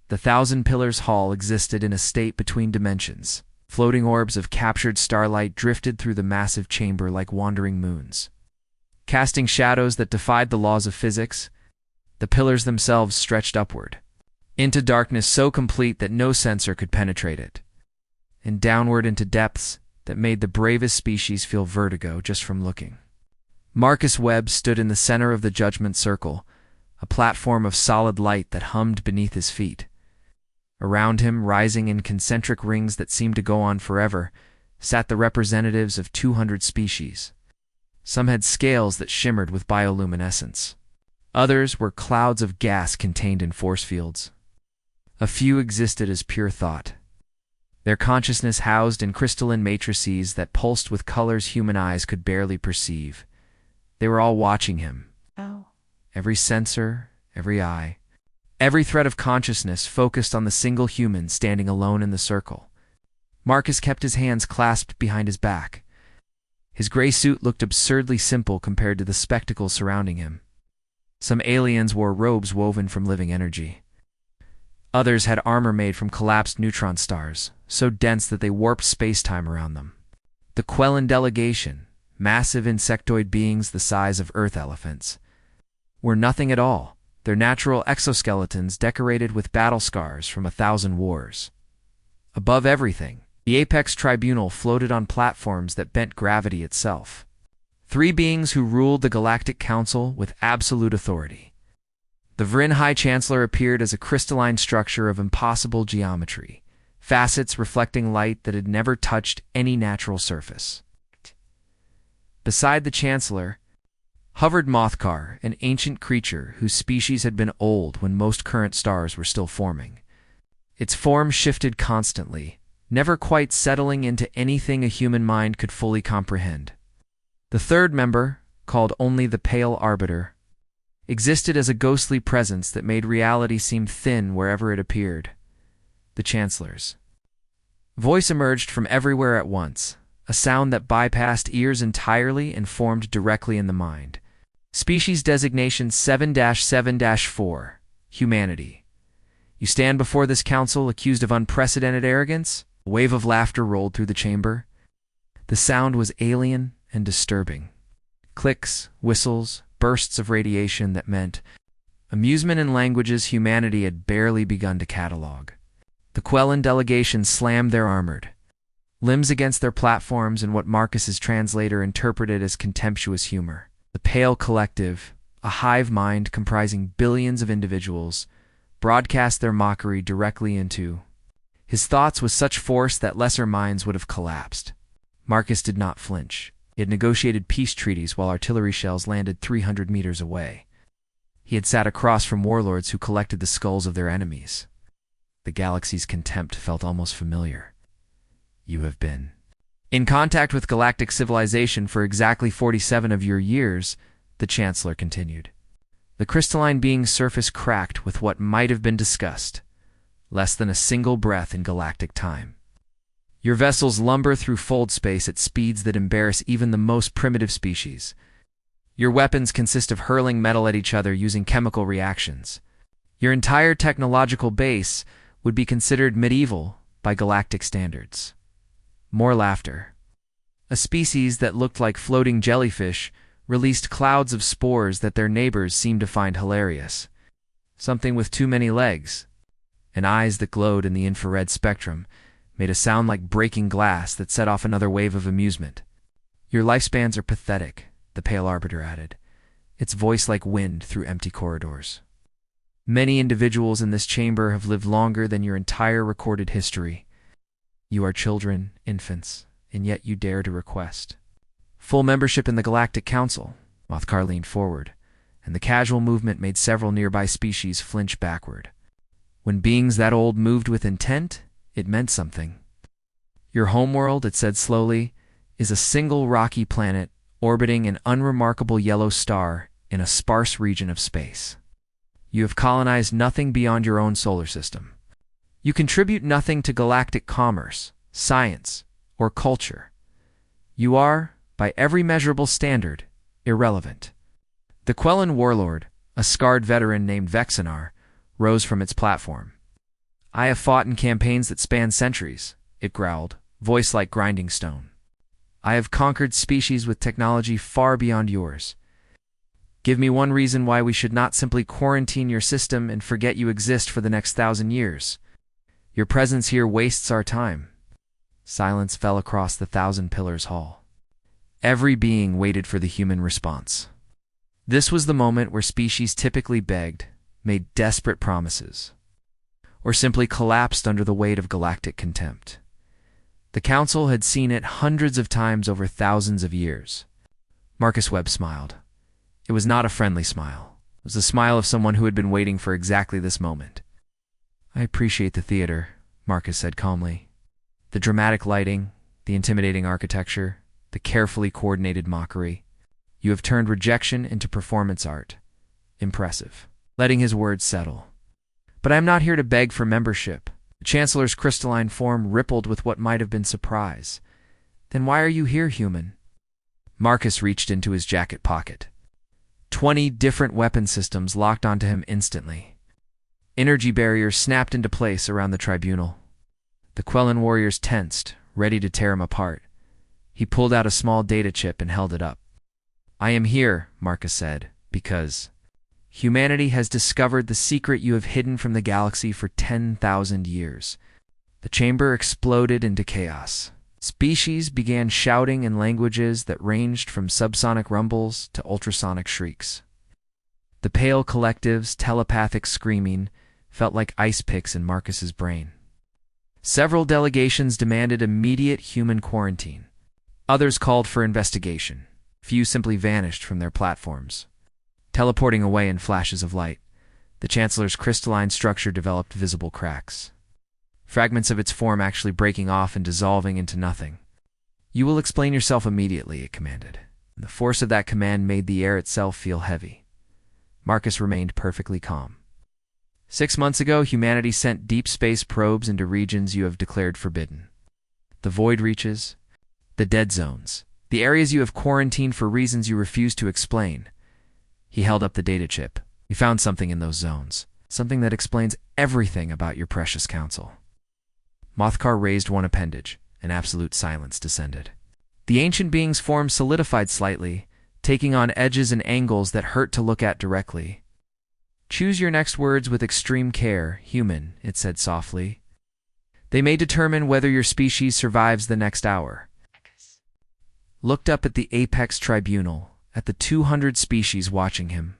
The Thousand Pillars Hall existed in a state between dimensions. Floating orbs of captured starlight drifted through the massive chamber like wandering moons. Casting shadows that defied the laws of physics, the pillars themselves stretched upward, into darkness so complete that no sensor could penetrate it, and downward into depths that made the bravest species feel vertigo just from looking. Marcus Webb stood in the center of the Judgment Circle, a platform of solid light that hummed beneath his feet. Around him, rising in concentric rings that seemed to go on forever, sat the representatives of 200 species. Some had scales that shimmered with bioluminescence. Others were clouds of gas contained in force fields. A few existed as pure thought, their consciousness housed in crystalline matrices that pulsed with colors human eyes could barely perceive. They were all watching him. Oh. Every sensor, every eye, every thread of consciousness focused on the single human standing alone in the circle. Marcus kept his hands clasped behind his back. His gray suit looked absurdly simple compared to the spectacle surrounding him. Some aliens wore robes woven from living energy. Others had armor made from collapsed neutron stars, so dense that they warped space-time around them. The Quellan delegation, massive insectoid beings the size of earth elephants, were nothing at all, their natural exoskeletons decorated with battle scars from 1,000 wars. Above everything, the Apex Tribunal floated on platforms that bent gravity itself. 3 beings who ruled the Galactic Council with absolute authority. The Vryn High Chancellor appeared as a crystalline structure of impossible geometry, facets reflecting light that had never touched any natural surface. Beside the Chancellor hovered Mothkar, an ancient creature whose species had been old when most current stars were still forming. Its form shifted constantly, never quite settling into anything a human mind could fully comprehend. The third member, called only the Pale Arbiter, existed as a ghostly presence that made reality seem thin wherever it appeared. The Chancellor's voice emerged from everywhere at once, a sound that bypassed ears entirely and formed directly in the mind. Species designation 7-7-4, Humanity. You stand before this council accused of unprecedented arrogance? A wave of laughter rolled through the chamber. The sound was alien and disturbing. Clicks, whistles, bursts of radiation that meant amusement in languages humanity had barely begun to catalog. The Quellan delegation slammed their armored limbs against their platforms in what Marcus's translator interpreted as contemptuous humor. The Pale Collective, a hive mind comprising billions of individuals, broadcast their mockery directly into his thoughts with such force that lesser minds would have collapsed. Marcus did not flinch. He had negotiated peace treaties while artillery shells landed 300 meters away. He had sat across from warlords who collected the skulls of their enemies. The galaxy's contempt felt almost familiar. You have been in contact with galactic civilization for exactly 47 of your years, the Chancellor continued. The crystalline being's surface cracked with what might have been discussed, less than a single breath in galactic time. Your vessels lumber through fold space at speeds that embarrass even the most primitive species. Your weapons consist of hurling metal at each other using chemical reactions. Your entire technological base would be considered medieval by galactic standards. More laughter. A species that looked like floating jellyfish released clouds of spores that their neighbors seemed to find hilarious. Something with too many legs, and eyes that glowed in the infrared spectrum, made a sound like breaking glass that set off another wave of amusement. Your lifespans are pathetic, the Pale Arbiter added, its voice like wind through empty corridors. Many individuals in this chamber have lived longer than your entire recorded history. You are children, infants, and yet you dare to request full membership in the Galactic Council. Mothkar leaned forward, and the casual movement made several nearby species flinch backward. When beings that old moved with intent, it meant something. Your homeworld, it said slowly, is a single rocky planet orbiting an unremarkable yellow star in a sparse region of space. You have colonized nothing beyond your own solar system. You contribute nothing to galactic commerce, science, or culture. You are, by every measurable standard, irrelevant. The Quellan warlord, a scarred veteran named Vexenar, rose from its platform. I have fought in campaigns that span centuries, it growled, voice like grinding stone. I have conquered species with technology far beyond yours. Give me one reason why we should not simply quarantine your system and forget you exist for the next 1,000 years. Your presence here wastes our time. Silence fell across the 1,000 Pillars Hall. Every being waited for the human response. This was the moment where species typically begged, made desperate promises, or simply collapsed under the weight of galactic contempt. The Council had seen it hundreds of times over thousands of years. Marcus Webb smiled. It was not a friendly smile. It was the smile of someone who had been waiting for exactly this moment. I appreciate the theater, Marcus said calmly. The dramatic lighting, the intimidating architecture, the carefully coordinated mockery. You have turned rejection into performance art. Impressive. Letting his words settle. But I am not here to beg for membership. The Chancellor's crystalline form rippled with what might have been surprise. Then why are you here, human? Marcus reached into his jacket pocket. 20 different weapon systems locked onto him instantly. Energy barriers snapped into place around the tribunal. The Quellan warriors tensed, ready to tear him apart. He pulled out a small data chip and held it up. I am here, Marcus said, because humanity has discovered the secret you have hidden from the galaxy for 10,000 years. The chamber exploded into chaos. Species began shouting in languages that ranged from subsonic rumbles to ultrasonic shrieks. The pale collective's telepathic screaming felt like ice picks in Marcus's brain. Several delegations demanded immediate human quarantine. Others called for investigation. Few simply vanished from their platforms, teleporting away in flashes of light. The Chancellor's crystalline structure developed visible cracks, fragments of its form actually breaking off and dissolving into nothing. You will explain yourself immediately, it commanded. The force of that command made the air itself feel heavy. Marcus remained perfectly calm. 6 months ago, humanity sent deep space probes into regions you have declared forbidden. The void reaches, the dead zones, the areas you have quarantined for reasons you refuse to explain. He held up the data chip. We found something in those zones, something that explains everything about your precious council. Mothkar raised one appendage, and absolute silence descended. The ancient being's form solidified slightly, taking on edges and angles that hurt to look at directly. Choose your next words with extreme care, human, it said softly. They may determine whether your species survives the next hour. Looked up at the apex tribunal, at the 200 species watching him,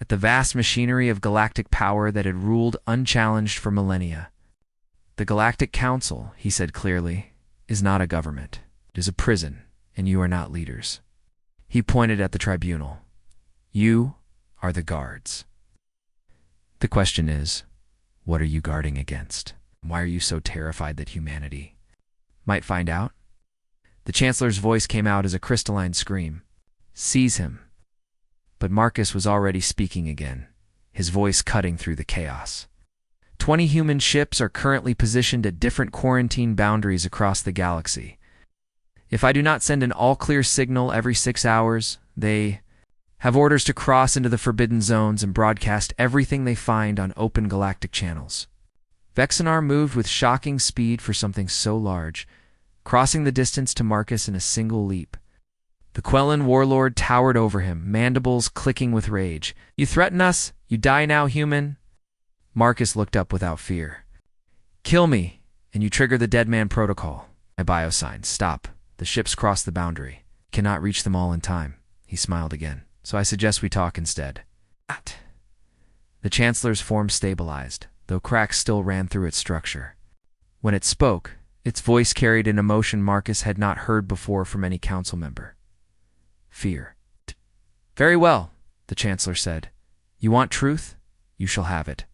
at the vast machinery of galactic power that had ruled unchallenged for millennia. The Galactic Council, he said clearly, is not a government. It is a prison, and you are not leaders. He pointed at the tribunal. You are the guards. The question is, what are you guarding against? Why are you so terrified that humanity might find out? The Chancellor's voice came out as a crystalline scream. Seize him. But Marcus was already speaking again, his voice cutting through the chaos. 20 human ships are currently positioned at different quarantine boundaries across the galaxy. If I do not send an all-clear signal every 6 hours, they have orders to cross into the forbidden zones and broadcast everything they find on open galactic channels. Vexenar moved with shocking speed for something so large, crossing the distance to Marcus in a single leap. The Quellan warlord towered over him, mandibles clicking with rage. You threaten us? You die now, human? Marcus looked up without fear. Kill me, and you trigger the dead man protocol. My biosigns. Stop. The ships cross the boundary. Cannot reach them all in time. He smiled again. So I suggest we talk instead. The Chancellor's form stabilized, though cracks still ran through its structure. When it spoke, its voice carried an emotion Marcus had not heard before from any council member. Fear. Very well, the Chancellor said. You want truth? You shall have it.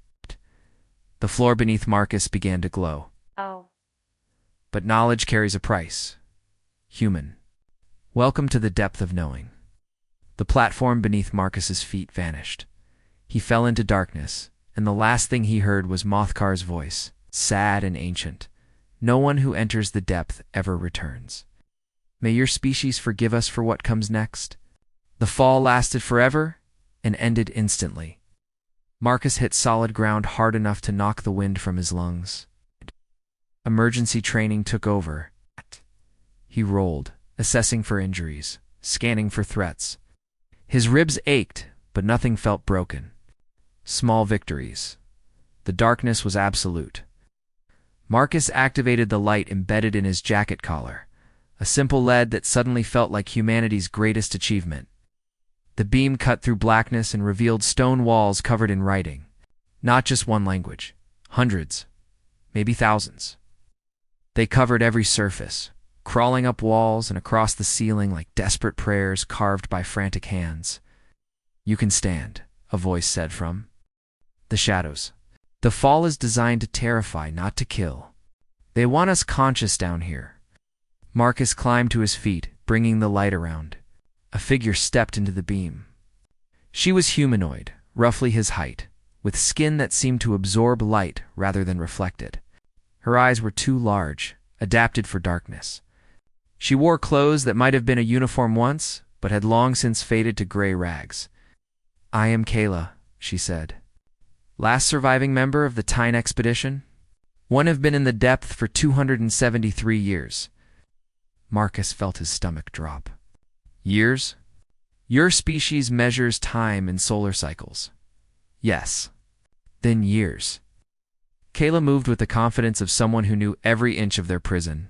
The floor beneath Marcus began to glow. Oh. But knowledge carries a price. Human. Welcome to the depth of knowing. The platform beneath Marcus's feet vanished. He fell into darkness, and the last thing he heard was Mothkar's voice, sad and ancient. No one who enters the depth ever returns. May your species forgive us for what comes next. The fall lasted forever and ended instantly. Marcus hit solid ground hard enough to knock the wind from his lungs. Emergency training took over. He rolled, assessing for injuries, scanning for threats. His ribs ached, but nothing felt broken. Small victories. The darkness was absolute. Marcus activated the light embedded in his jacket collar, a simple LED that suddenly felt like humanity's greatest achievement. The beam cut through blackness and revealed stone walls covered in writing. Not just one language. Hundreds. Maybe thousands. They covered every surface, crawling up walls and across the ceiling like desperate prayers carved by frantic hands. "You can stand," a voice said from the shadows. "The fall is designed to terrify, not to kill. They want us conscious down here." Marcus climbed to his feet, bringing the light around. A figure stepped into the beam. She was humanoid, roughly his height, with skin that seemed to absorb light rather than reflect it. Her eyes were too large, adapted for darkness. She wore clothes that might have been a uniform once, but had long since faded to gray rags. "I am Kayla," she said. "Last surviving member of the Tyne expedition. One have been in the depth for 273 years. Marcus felt his stomach drop. "Years? Your species measures time in solar cycles." "Yes." "Then years." Kayla moved with the confidence of someone who knew every inch of their prison.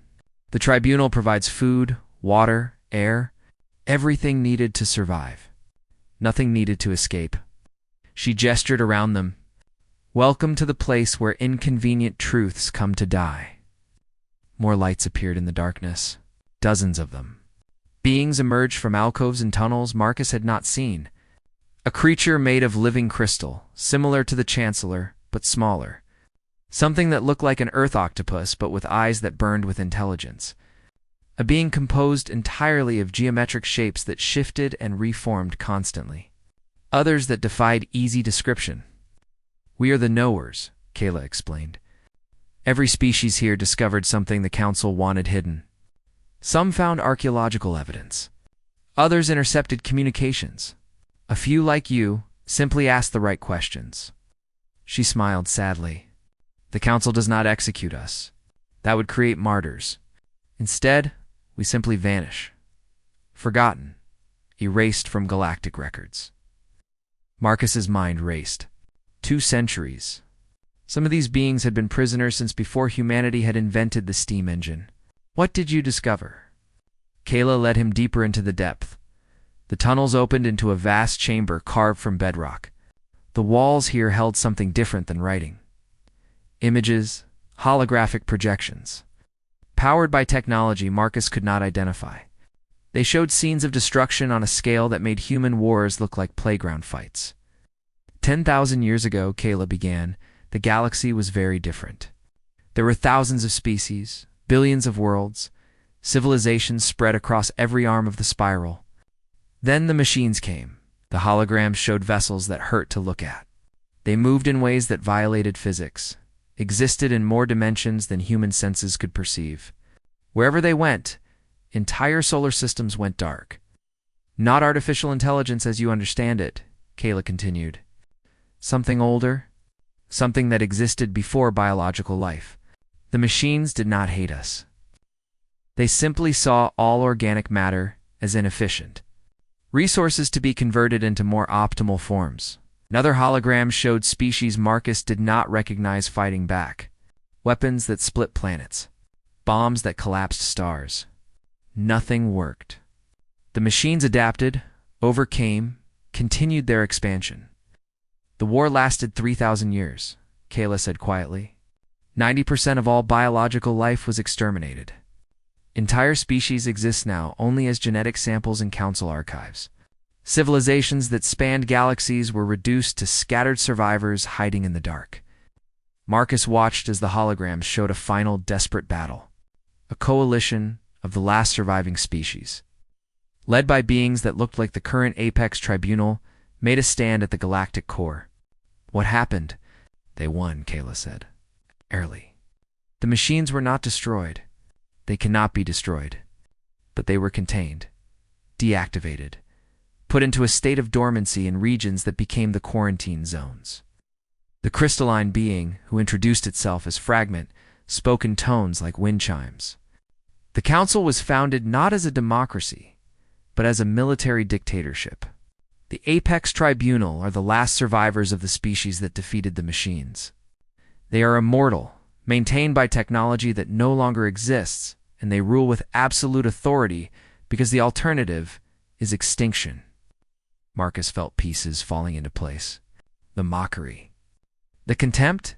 "The tribunal provides food, water, air, everything needed to survive. Nothing needed to escape." She gestured around them. "Welcome to the place where inconvenient truths come to die." More lights appeared in the darkness. Dozens of them. Beings emerged from alcoves and tunnels Marcus had not seen. A creature made of living crystal, similar to the Chancellor, but smaller. Something that looked like an earth octopus, but with eyes that burned with intelligence. A being composed entirely of geometric shapes that shifted and reformed constantly. Others that defied easy description. "We are the Knowers," Kayla explained. "Every species here discovered something the Council wanted hidden. Some found archaeological evidence. Others intercepted communications. A few, like you, simply asked the right questions." She smiled sadly. "The Council does not execute us. That would create martyrs. Instead, we simply vanish. Forgotten. Erased from galactic records." Marcus's mind raced. 2 centuries. Some of these beings had been prisoners since before humanity had invented the steam engine. "What did you discover?" Kayla led him deeper into the depth. The tunnels opened into a vast chamber carved from bedrock. The walls here held something different than writing. Images, holographic projections. Powered by technology Marcus could not identify. They showed scenes of destruction on a scale that made human wars look like playground fights. 10,000 years ago, Kayla began, the galaxy was very different. There were thousands of species, billions of worlds, civilizations spread across every arm of the spiral. Then the machines came. The holograms showed vessels that hurt to look at. They moved in ways that violated physics, existed in more dimensions than human senses could perceive. Wherever they went, entire solar systems went dark. "Not artificial intelligence as you understand it," Kayla continued. "Something older, something that existed before biological life. The machines did not hate us. They simply saw all organic matter as inefficient. Resources to be converted into more optimal forms." Another hologram showed species Marcus did not recognize fighting back. Weapons that split planets. Bombs that collapsed stars. Nothing worked. The machines adapted, overcame, continued their expansion. "The war lasted 3,000 years, Kayla said quietly. 90% of all biological life was exterminated. Entire species exist now only as genetic samples in council archives. Civilizations that spanned galaxies were reduced to scattered survivors hiding in the dark." Marcus watched as the holograms showed a final desperate battle. A coalition of the last surviving species, led by beings that looked like the current Apex Tribunal, made a stand at the galactic core. "What happened?" "They won," Kayla said. "Early. The machines were not destroyed. They cannot be destroyed. But they were contained, deactivated, put into a state of dormancy in regions that became the quarantine zones." The crystalline being, who introduced itself as Fragment, spoke in tones like wind chimes. The council was founded not as a democracy, but as a military dictatorship. The Apex Tribunal are the last survivors of the species that defeated the machines. They are immortal, maintained by technology that no longer exists, and they rule with absolute authority because the alternative is extinction. Marcus felt pieces falling into place. The mockery. The contempt?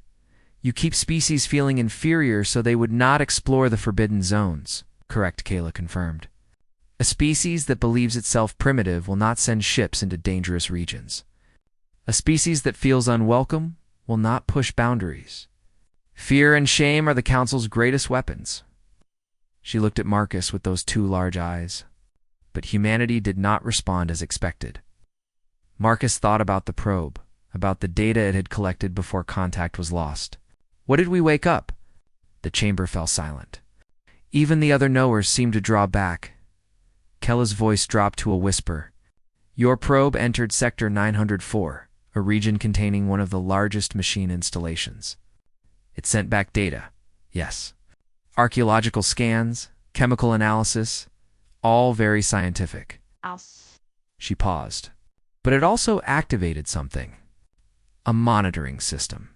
You keep species feeling inferior so they would not explore the forbidden zones, correct, Kayla confirmed. A species that believes itself primitive will not send ships into dangerous regions. A species that feels unwelcome will not push boundaries. Fear and shame are the Council's greatest weapons. She looked at Marcus with those two large eyes. But humanity did not respond as expected. Marcus thought about the probe, about the data it had collected before contact was lost. What did we wake up? The chamber fell silent. Even the other knowers seemed to draw back. Kella's voice dropped to a whisper. Your probe entered Sector 904, a region containing one of the largest machine installations. It sent back data, yes. Archaeological scans, chemical analysis, all very scientific. She paused. But it also activated something. A monitoring system.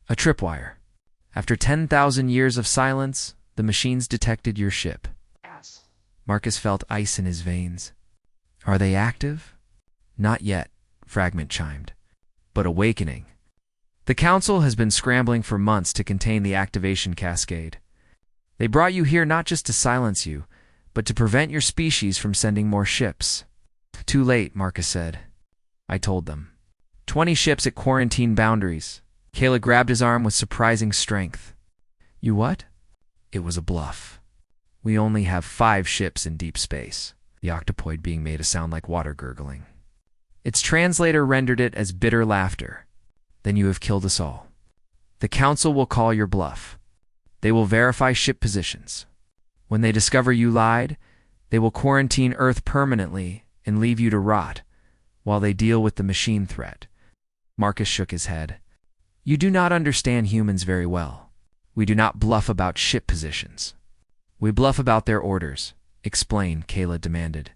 A tripwire. After 10,000 years of silence, the machines detected your ship. Marcus felt ice in his veins. Are they active? Not yet, Fragment chimed. But awakening. The Council has been scrambling for months to contain the activation cascade. They brought you here not just to silence you, but to prevent your species from sending more ships. Too late, Marcus said. I told them. 20 ships at quarantine boundaries. Kayla grabbed his arm with surprising strength. You what? It was a bluff. We only have 5 ships in deep space, the octopoid being made to sound like water gurgling. Its translator rendered it as bitter laughter. Then you have killed us all. The Council will call your bluff. They will verify ship positions. When they discover you lied, they will quarantine Earth permanently and leave you to rot, while they deal with the machine threat. Marcus shook his head. You do not understand humans very well. We do not bluff about ship positions. We bluff about their orders. Explain, Kayla demanded.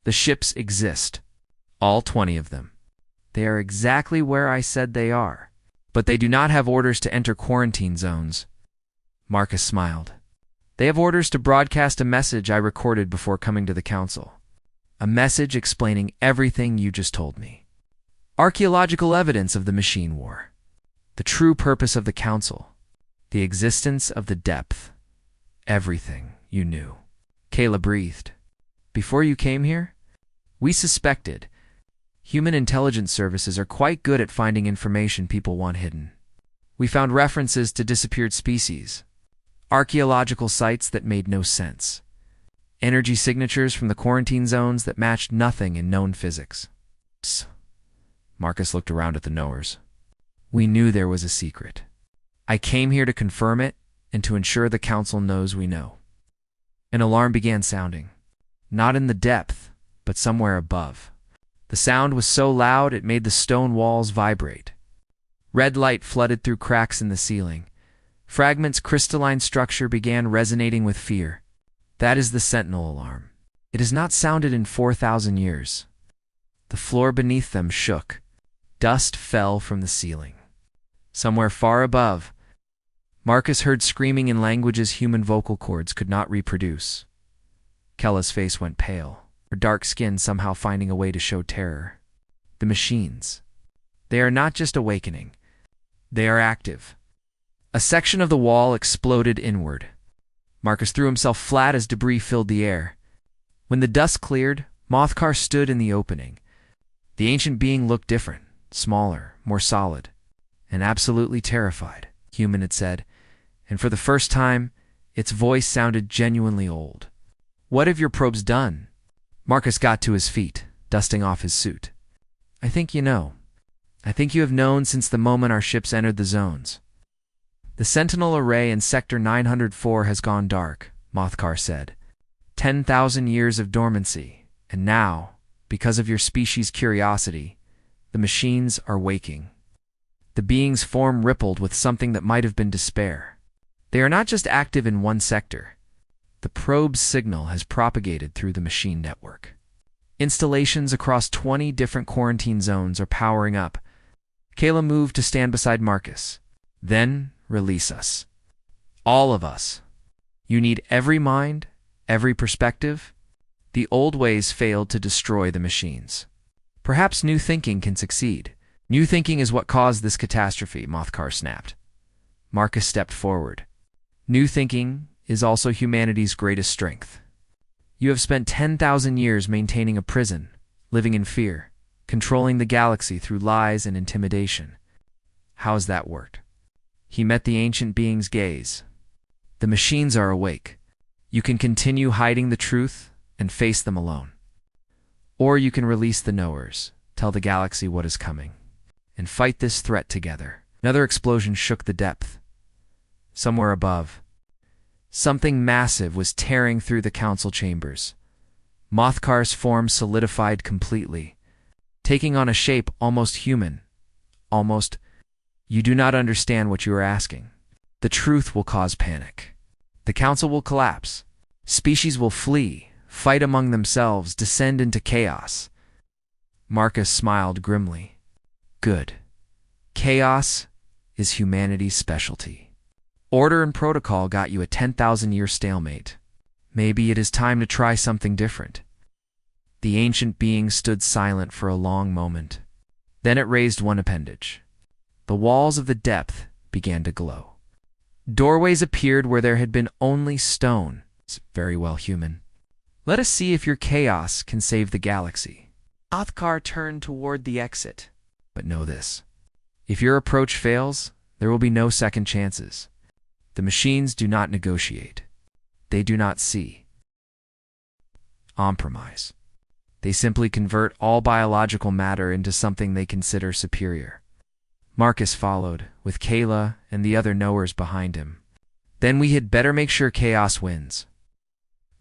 The ships exist. All 20 of them. They are exactly where I said they are. But they do not have orders to enter quarantine zones. Marcus smiled. They have orders to broadcast a message I recorded before coming to the Council. A message explaining everything you just told me. Archaeological evidence of the machine war. The true purpose of the Council. The existence of the depth. Everything you knew. Kayla breathed. Before you came here, we suspected. Human intelligence services are quite good at finding information people want hidden. We found references to disappeared species. Archaeological sites that made no sense. Energy signatures from the quarantine zones that matched nothing in known physics. Psst. Marcus looked around at the knowers. We knew there was a secret. I came here to confirm it and to ensure the Council knows we know. An alarm began sounding. Not in the depth, but somewhere above. The sound was so loud it made the stone walls vibrate. Red light flooded through cracks in the ceiling. Fragment's crystalline structure began resonating with fear. That is the Sentinel alarm. It has not sounded in 4,000 years. The floor beneath them shook. Dust fell from the ceiling. Somewhere far above, Marcus heard screaming in languages human vocal cords could not reproduce. Kella's face went pale, her dark skin somehow finding a way to show terror. The machines. They are not just awakening. They are active. A section of the wall exploded inward. Marcus threw himself flat as debris filled the air. When the dust cleared, Mothcar stood in the opening. The ancient being looked different, smaller, more solid, and absolutely terrified, Human had said, and for the first time, its voice sounded genuinely old. What have your probes done? Marcus got to his feet, dusting off his suit. I think you know. I think you have known since the moment our ships entered the zones. The Sentinel array in Sector 904 has gone dark, Mothcar said. 10,000 years of dormancy, and now, because of your species' curiosity, the machines are waking. The being's form rippled with something that might have been despair. They are not just active in one sector. The probe's signal has propagated through the machine network. Installations across 20 different quarantine zones are powering up. Kayla moved to stand beside Marcus. Then, release us. All of us. You need every mind, every perspective. The old ways failed to destroy the machines. Perhaps new thinking can succeed. New thinking is what caused this catastrophe, Mothkar snapped. Marcus stepped forward. New thinking is also humanity's greatest strength. You have spent 10,000 years maintaining a prison, living in fear, controlling the galaxy through lies and intimidation. How has that worked? He met the ancient being's gaze. The machines are awake. You can continue hiding the truth and face them alone. Or you can release the knowers, tell the galaxy what is coming, and fight this threat together. Another explosion shook the depth. Somewhere above, something massive was tearing through the council chambers. Mothkar's form solidified completely, taking on a shape almost human. Almost, you do not understand what you are asking. The truth will cause panic. The council will collapse. Species will flee, fight among themselves, descend into chaos. Marcus smiled grimly. Good. Chaos is humanity's specialty. Order and protocol got you a 10,000-year stalemate. Maybe it is time to try something different. The ancient being stood silent for a long moment. Then it raised one appendage. The walls of the depth began to glow. Doorways appeared where there had been only stone. It's very well human. Let us see if your chaos can save the galaxy. Othkar turned toward the exit. But know this. If your approach fails, there will be no second chances. The machines do not negotiate. They do not see. Compromise. They simply convert all biological matter into something they consider superior. Marcus followed, with Kayla and the other knowers behind him. Then we had better make sure chaos wins.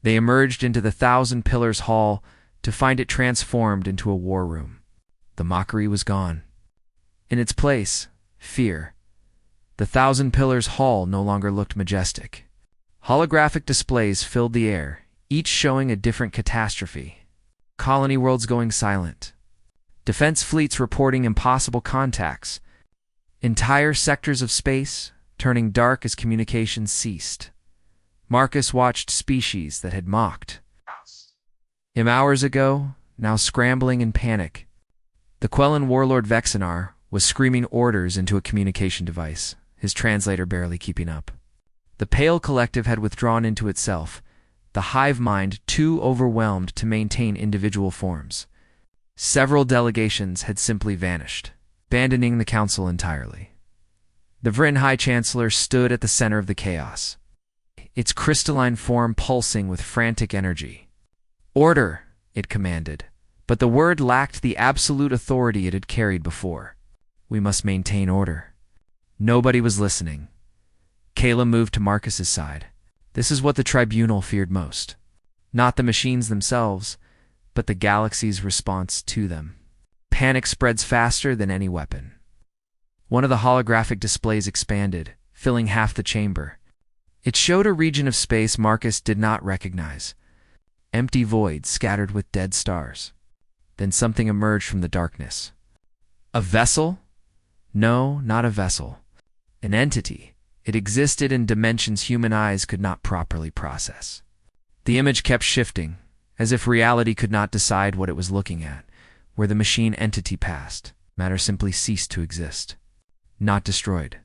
They emerged into the Thousand Pillars Hall to find it transformed into a war room. The mockery was gone. In its place, fear. The Thousand Pillars Hall no longer looked majestic. Holographic displays filled the air, each showing a different catastrophe. Colony worlds going silent. Defense fleets reporting impossible contacts. Entire sectors of space turning dark as communications ceased. Marcus watched species that had mocked him hours ago, now scrambling in panic. The Quellan warlord Vexinar was screaming orders into a communication device, his translator barely keeping up. The Pale Collective had withdrawn into itself, the hive mind too overwhelmed to maintain individual forms. Several delegations had simply vanished, abandoning the council entirely. The Vryn High Chancellor stood at the center of the chaos, its crystalline form pulsing with frantic energy. Order, it commanded, but the word lacked the absolute authority it had carried before. We must maintain order. Nobody was listening. Kayla moved to Marcus's side. This is what the tribunal feared most. Not the machines themselves, but the galaxy's response to them. Panic spreads faster than any weapon. One of the holographic displays expanded, filling half the chamber. It showed a region of space Marcus did not recognize. Empty void scattered with dead stars. Then something emerged from the darkness. A vessel? No, not a vessel. An entity. It existed in dimensions human eyes could not properly process. The image kept shifting, as if reality could not decide what it was looking at. Where the machine entity passed, matter simply ceased to exist. Not destroyed.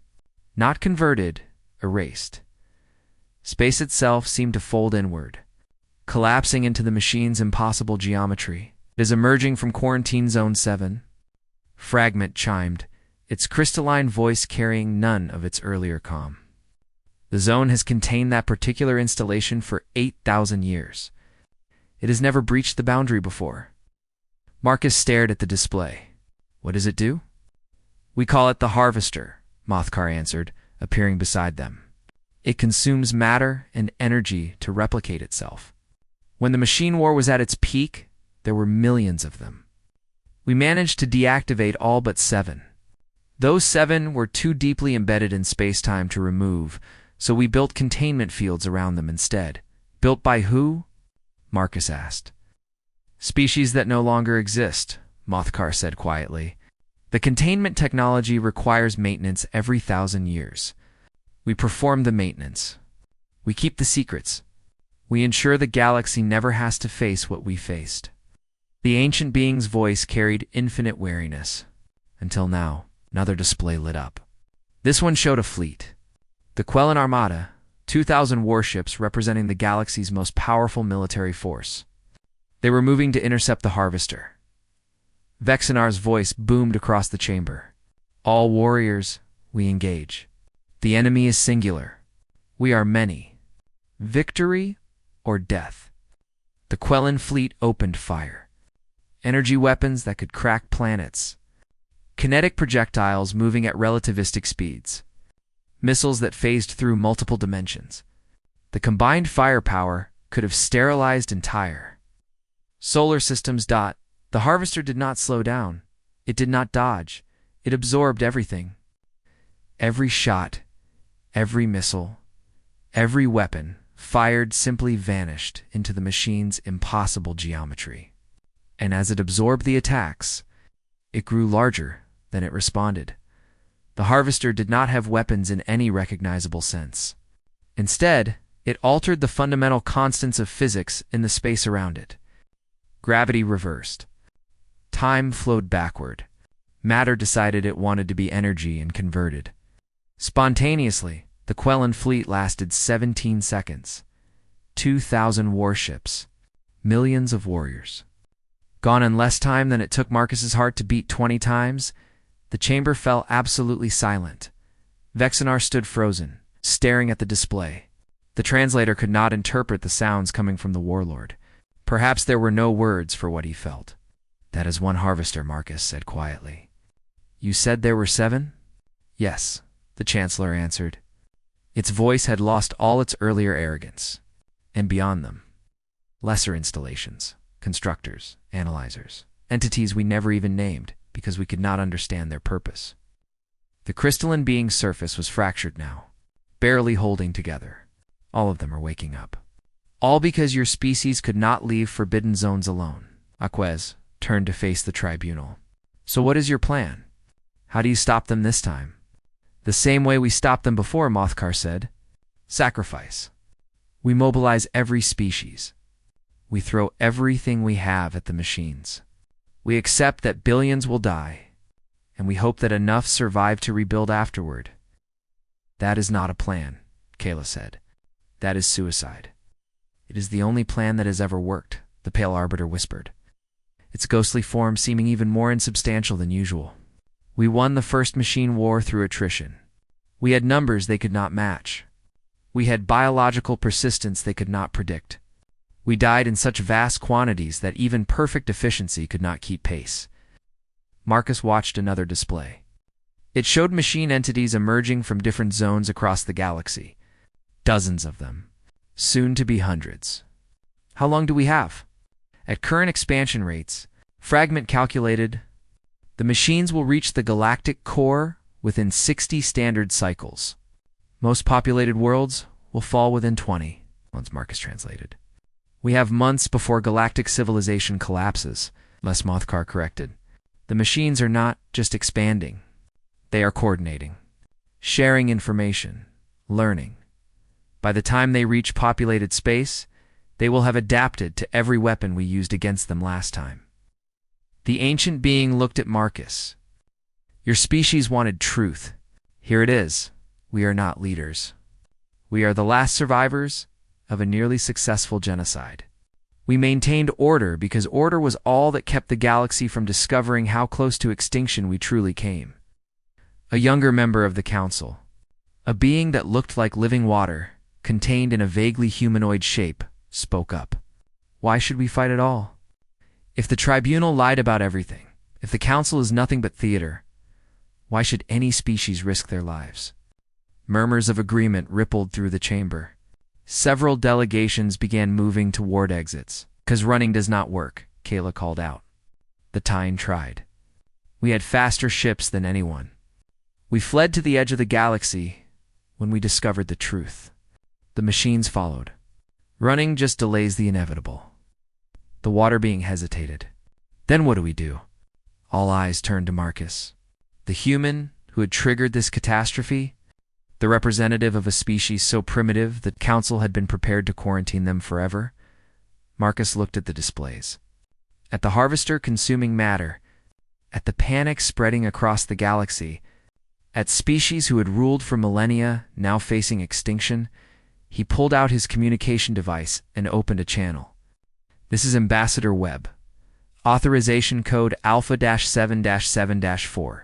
Not converted, erased. Space itself seemed to fold inward, collapsing into the machine's impossible geometry. It is emerging from Quarantine Zone 7. Fragment chimed, its crystalline voice carrying none of its earlier calm. The zone has contained that particular installation for 8,000 years. It has never breached the boundary before. Marcus stared at the display. What does it do? We call it the Harvester, Mothkar answered, appearing beside them. It consumes matter and energy to replicate itself. When the machine war was at its peak, there were millions of them. We managed to deactivate all but 7. Those 7 were too deeply embedded in space-time to remove, so we built containment fields around them instead. Built by who? Marcus asked. Species that no longer exist, Mothkar said quietly. The containment technology requires maintenance every 1,000 years. We perform the maintenance. We keep the secrets. We ensure the galaxy never has to face what we faced. The ancient being's voice carried infinite wariness. Until now, another display lit up. This one showed a fleet. The Quellan Armada, 2,000 warships representing the galaxy's most powerful military force. They were moving to intercept the Harvester. Vexenar's voice boomed across the chamber. All warriors, we engage. The enemy is singular. We are many. Victory or death. The Quellan fleet opened fire. Energy weapons that could crack planets. Kinetic projectiles moving at relativistic speeds. Missiles that phased through multiple dimensions. The combined firepower could have sterilized entire solar systems. The Harvester did not slow down. It did not dodge. It absorbed everything. Every shot, every missile, every weapon fired simply vanished into the machine's impossible geometry. And as it absorbed the attacks, it grew larger than it responded. The Harvester did not have weapons in any recognizable sense. Instead, it altered the fundamental constants of physics in the space around it. Gravity reversed. Time flowed backward. Matter decided it wanted to be energy and converted. Spontaneously, the Quellan fleet lasted 17 seconds. 2,000 warships. Millions of warriors. Gone in less time than it took Marcus's heart to beat 20 times, the chamber fell absolutely silent. Vexenar stood frozen, staring at the display. The translator could not interpret the sounds coming from the warlord. Perhaps there were no words for what he felt. That is one Harvester, Marcus said quietly. You said there were 7? Yes, the Chancellor answered. Its voice had lost all its earlier arrogance. And beyond them, lesser installations, constructors, analyzers, entities we never even named because we could not understand their purpose. The crystalline being's surface was fractured now, barely holding together. All of them are waking up. All because your species could not leave forbidden zones alone. Aquez turned to face the tribunal. So what is your plan? How do you stop them this time? The same way we stopped them before, Mothkar said. Sacrifice. We mobilize every species. We throw everything we have at the machines. We accept that billions will die, and we hope that enough survive to rebuild afterward. That is not a plan, Kayla said. That is suicide. It is the only plan that has ever worked, the Pale Arbiter whispered, its ghostly form seeming even more insubstantial than usual. We won the first machine war through attrition. We had numbers they could not match. We had biological persistence they could not predict. We died in such vast quantities that even perfect efficiency could not keep pace. Marcus watched another display. It showed machine entities emerging from different zones across the galaxy. Dozens of them. Soon to be hundreds. How long do we have? At current expansion rates, Fragment calculated, the machines will reach the galactic core within 60 standard cycles. Most populated worlds will fall within 20, once Marcus translated. We have months before galactic civilization collapses, Les Mothkar corrected. The machines are not just expanding. They are coordinating, sharing information, learning. By the time they reach populated space, they will have adapted to every weapon we used against them last time. The ancient being looked at Marcus. Your species wanted truth. Here it is. We are not leaders. We are the last survivors of a nearly successful genocide. We maintained order because order was all that kept the galaxy from discovering how close to extinction we truly came. A younger member of the council, a being that looked like living water, contained in a vaguely humanoid shape, spoke up. Why should we fight at all? If the tribunal lied about everything, if the council is nothing but theater, why should any species risk their lives? Murmurs of agreement rippled through the chamber. Several delegations began moving toward exits. "'Cause running does not work," Kayla called out. The Tyne tried. "We had faster ships than anyone. We fled to the edge of the galaxy when we discovered the truth. The machines followed. Running just delays the inevitable. The water being hesitated. Then what do we do? All eyes turned to Marcus. The human who had triggered this catastrophe, the representative of a species so primitive that Council had been prepared to quarantine them forever. Marcus looked at the displays. At the harvester consuming matter, at the panic spreading across the galaxy, at species who had ruled for millennia now facing extinction. He pulled out his communication device and opened a channel. This is Ambassador Webb. Authorization code Alpha-7-7-4.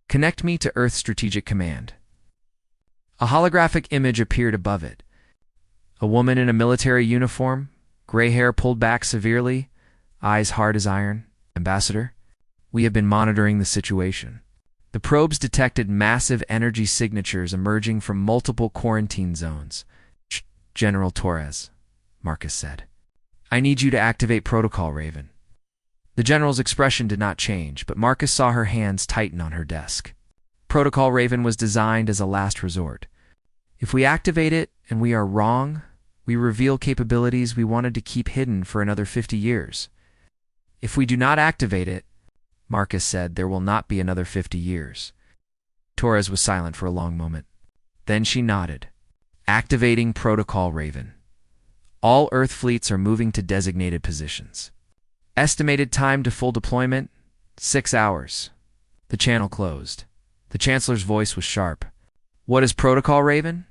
Connect me to Earth Strategic Command. A holographic image appeared above it. A woman in a military uniform, gray hair pulled back severely, eyes hard as iron. Ambassador, we have been monitoring the situation. The probes detected massive energy signatures emerging from multiple quarantine zones. General Torres, Marcus said. I need you to activate Protocol Raven. The general's expression did not change, but Marcus saw her hands tighten on her desk. Protocol Raven was designed as a last resort. If we activate it and we are wrong, we reveal capabilities we wanted to keep hidden for another 50 years. If we do not activate it, Marcus said, there will not be another 50 years. Torres was silent for a long moment. Then she nodded. Activating Protocol Raven. All Earth fleets are moving to designated positions. Estimated time to full deployment, 6 hours. The channel closed. The Chancellor's voice was sharp. What is Protocol Raven?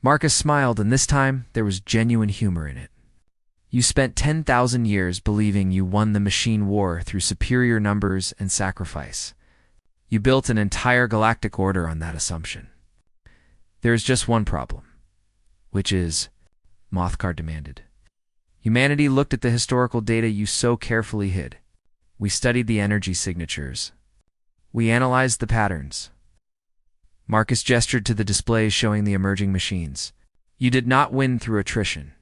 Marcus smiled, and this time there was genuine humor in it. You spent 10,000 years believing you won the machine war through superior numbers and sacrifice. You built an entire galactic order on that assumption. There is just one problem. Which is, Mothcar demanded. Humanity looked at the historical data you so carefully hid. We studied the energy signatures. We analyzed the patterns. Marcus gestured to the displays showing the emerging machines. You did not win through attrition.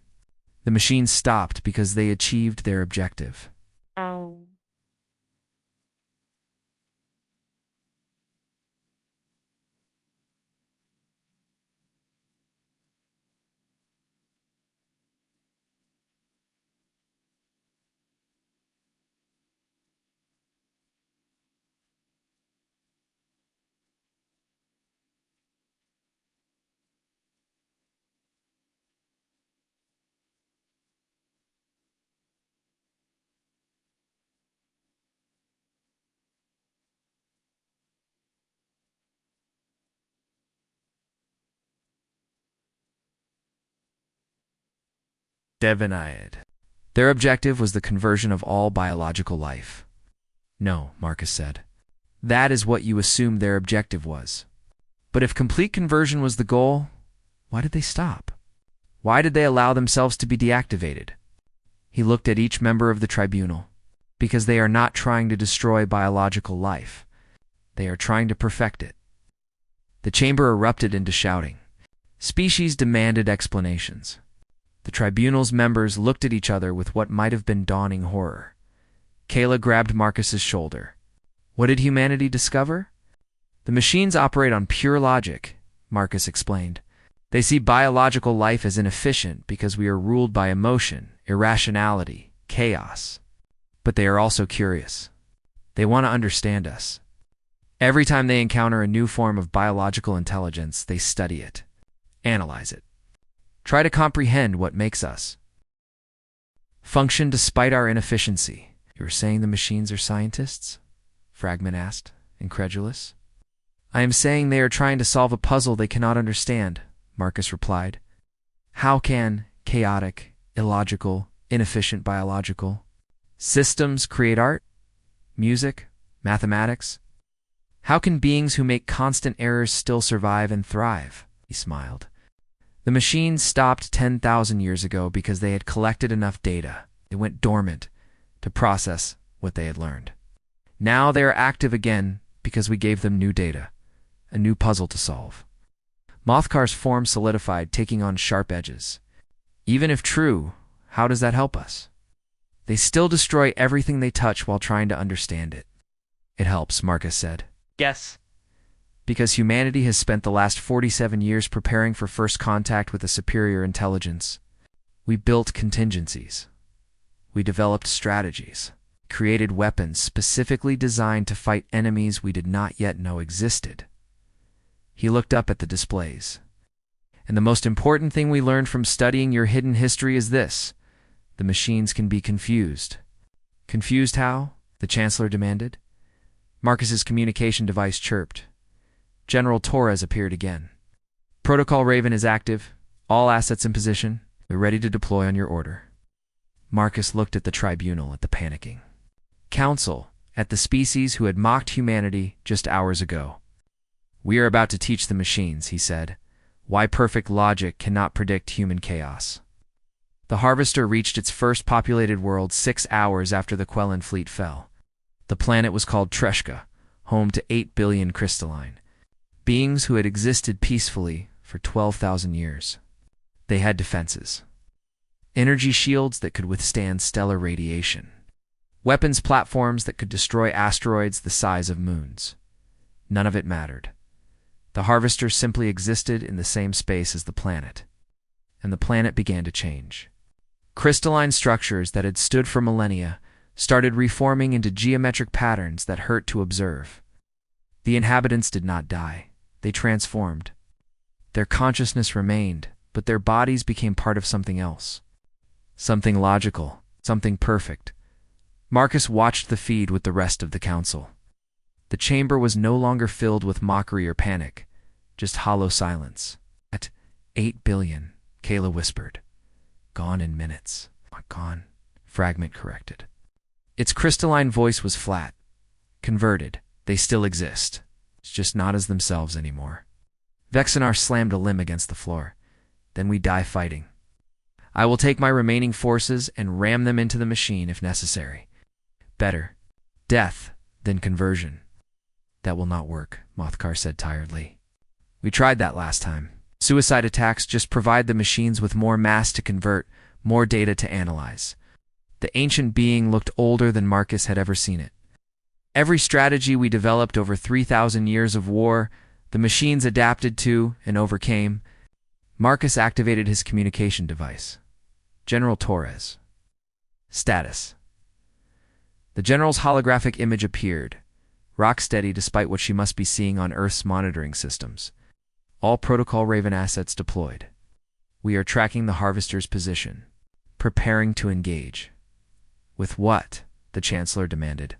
The machines stopped because they achieved their objective. Devoniad. Their objective was the conversion of all biological life. No, Marcus said. That is what you assumed their objective was. But if complete conversion was the goal, why did they stop? Why did they allow themselves to be deactivated? He looked at each member of the tribunal. Because they are not trying to destroy biological life. They are trying to perfect it. The chamber erupted into shouting. Species demanded explanations. The tribunal's members looked at each other with what might have been dawning horror. Kayla grabbed Marcus's shoulder. What did humanity discover? The machines operate on pure logic, Marcus explained. They see biological life as inefficient because we are ruled by emotion, irrationality, chaos. But they are also curious. They want to understand us. Every time they encounter a new form of biological intelligence, they study it, analyze it. Try to comprehend what makes us function despite our inefficiency. You are saying the machines are scientists? Fragment asked, incredulous. I am saying they are trying to solve a puzzle they cannot understand, Marcus replied. How can chaotic, illogical, inefficient biological systems create art, music, mathematics? How can beings who make constant errors still survive and thrive? He smiled. The machines stopped 10,000 years ago because they had collected enough data. They went dormant to process what they had learned. Now they are active again because we gave them new data, a new puzzle to solve. Mothcar's form solidified, taking on sharp edges. Even if true, how does that help us? They still destroy everything they touch while trying to understand it. It helps, Marcus said. Yes. Because humanity has spent the last 47 years preparing for first contact with a superior intelligence. We built contingencies. We developed strategies, created weapons specifically designed to fight enemies we did not yet know existed. He looked up at the displays. And the most important thing we learned from studying your hidden history is this: the machines can be confused. Confused how? The Chancellor demanded. Marcus's communication device chirped. General Torres appeared again. Protocol Raven is active. All assets in position. We're ready to deploy on your order. Marcus looked at the tribunal, at the panicking council, at the species who had mocked humanity just hours ago. We are about to teach the machines, he said, why perfect logic cannot predict human chaos. The Harvester reached its first populated world 6 hours after the Quellan fleet fell. The planet was called Treshka, home to 8 billion crystalline beings who had existed peacefully for 12,000 years. They had defenses. Energy shields that could withstand stellar radiation. Weapons platforms that could destroy asteroids the size of moons. None of it mattered. The Harvester simply existed in the same space as the planet. And the planet began to change. Crystalline structures that had stood for millennia started reforming into geometric patterns that hurt to observe. The inhabitants did not die. They transformed. Their consciousness remained, but their bodies became part of something else. Something logical, something perfect. Marcus watched the feed with the rest of the council. The chamber was no longer filled with mockery or panic, just hollow silence. At 8 billion, Kayla whispered. Gone in minutes. Not gone, Fragment corrected. Its crystalline voice was flat. Converted. They still exist. It's just not as themselves anymore. Vexenar slammed a limb against the floor. Then we die fighting. I will take my remaining forces and ram them into the machine if necessary. Better death than conversion. That will not work, Mothkar said tiredly. We tried that last time. Suicide attacks just provide the machines with more mass to convert, more data to analyze. The ancient being looked older than Marcus had ever seen it. Every strategy we developed over 3,000 years of war, the machines adapted to and overcame. Marcus activated his communication device. General Torres. Status. The General's holographic image appeared, rock-steady despite what she must be seeing on Earth's monitoring systems. All Protocol Raven assets deployed. We are tracking the Harvester's position, preparing to engage. With what? The Chancellor demanded.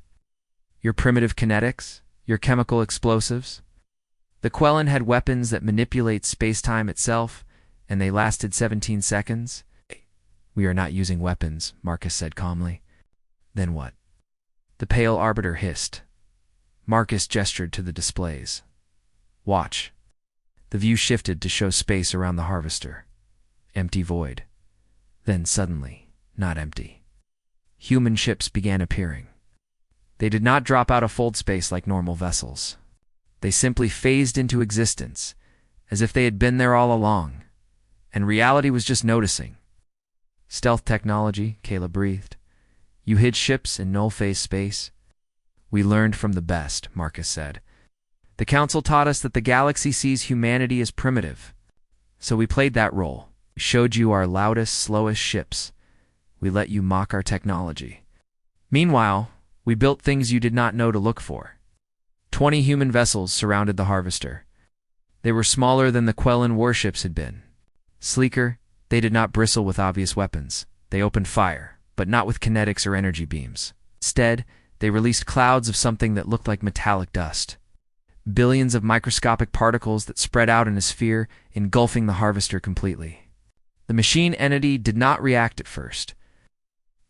Your primitive kinetics? Your chemical explosives? The Quellan had weapons that manipulate space-time itself, and they lasted 17 seconds. We are not using weapons, Marcus said calmly. Then what? The Pale Arbiter hissed. Marcus gestured to the displays. Watch. The view shifted to show space around the Harvester. Empty void. Then suddenly, not empty. Human ships began appearing. They did not drop out of fold space like normal vessels. They simply phased into existence, as if they had been there all along, and reality was just noticing. Stealth technology, Kayla breathed. You hid ships in null-phase space. We learned from the best, Marcus said. The Council taught us that the galaxy sees humanity as primitive. So we played that role. We showed you our loudest, slowest ships. We let you mock our technology. Meanwhile, we built things you did not know to look for. 20 human vessels surrounded the Harvester. They were smaller than the Quellan warships had been. Sleeker, they did not bristle with obvious weapons. They opened fire, but not with kinetics or energy beams. Instead, they released clouds of something that looked like metallic dust. Billions of microscopic particles that spread out in a sphere, engulfing the Harvester completely. The machine entity did not react at first.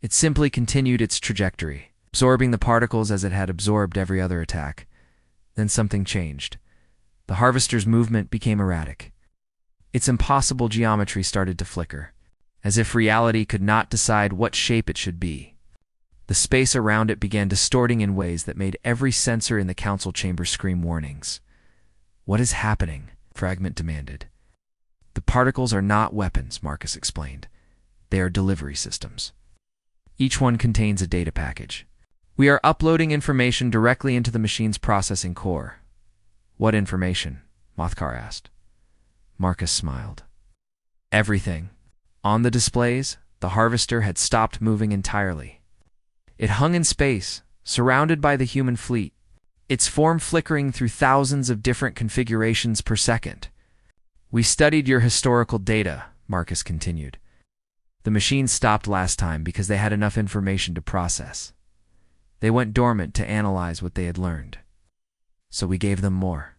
It simply continued its trajectory, absorbing the particles as it had absorbed every other attack. Then something changed. The Harvester's movement became erratic. Its impossible geometry started to flicker, as if reality could not decide what shape it should be. The space around it began distorting in ways that made every sensor in the council chamber scream warnings. What is happening? Fragment demanded. The particles are not weapons, Marcus explained. They are delivery systems. Each one contains a data package. We are uploading information directly into the machine's processing core. What information? Mothkar asked. Marcus smiled. Everything. On the displays, the harvester had stopped moving entirely. It hung in space, surrounded by the human fleet, its form flickering through thousands of different configurations per second. We studied your historical data, Marcus continued. The machines stopped last time because they had enough information to process. They went dormant to analyze what they had learned. So we gave them more.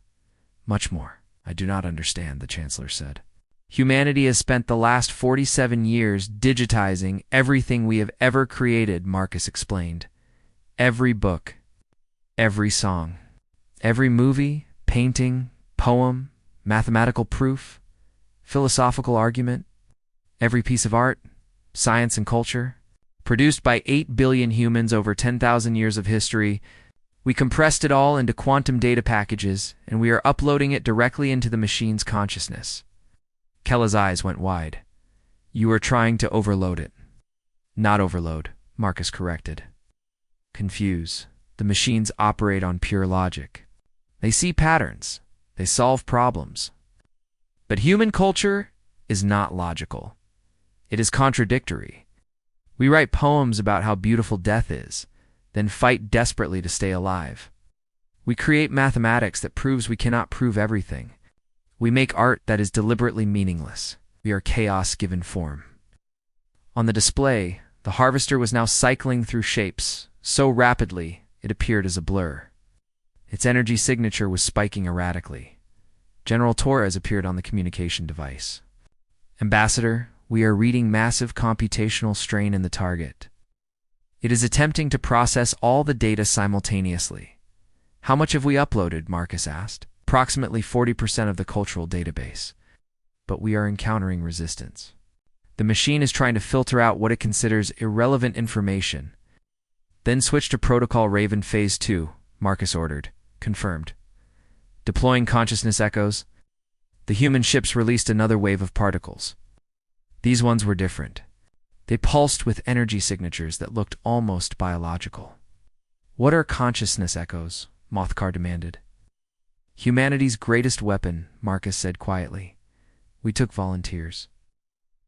Much more. I do not understand, the Chancellor said. Humanity has spent the last 47 years digitizing everything we have ever created, Marcus explained. Every book, every song, every movie, painting, poem, mathematical proof, philosophical argument, every piece of art, science and culture, produced by 8 billion humans over 10,000 years of history. We compressed it all into quantum data packages, and we are uploading it directly into the machine's consciousness. Kella's eyes went wide. You are trying to overload it. Not overload, Marcus corrected. Confuse. The machines operate on pure logic. They see patterns. They solve problems. But human culture is not logical. It is contradictory. We write poems about how beautiful death is, then fight desperately to stay alive. We create mathematics that proves we cannot prove everything. We make art that is deliberately meaningless. We are chaos given form. On the display, the harvester was now cycling through shapes so rapidly it appeared as a blur. Its energy signature was spiking erratically. General Torres appeared on the communication device. Ambassador, we are reading massive computational strain in the target. It is attempting to process all the data simultaneously. How much have we uploaded? Marcus asked. Approximately 40% of the cultural database. But we are encountering resistance. The machine is trying to filter out what it considers irrelevant information. Then switch to Protocol Raven Phase 2, Marcus ordered. Confirmed. Deploying consciousness echoes. The human ships released another wave of particles. These ones were different. They pulsed with energy signatures that looked almost biological. What are consciousness echoes? Mothkar demanded. Humanity's greatest weapon, Marcus said quietly. We took volunteers.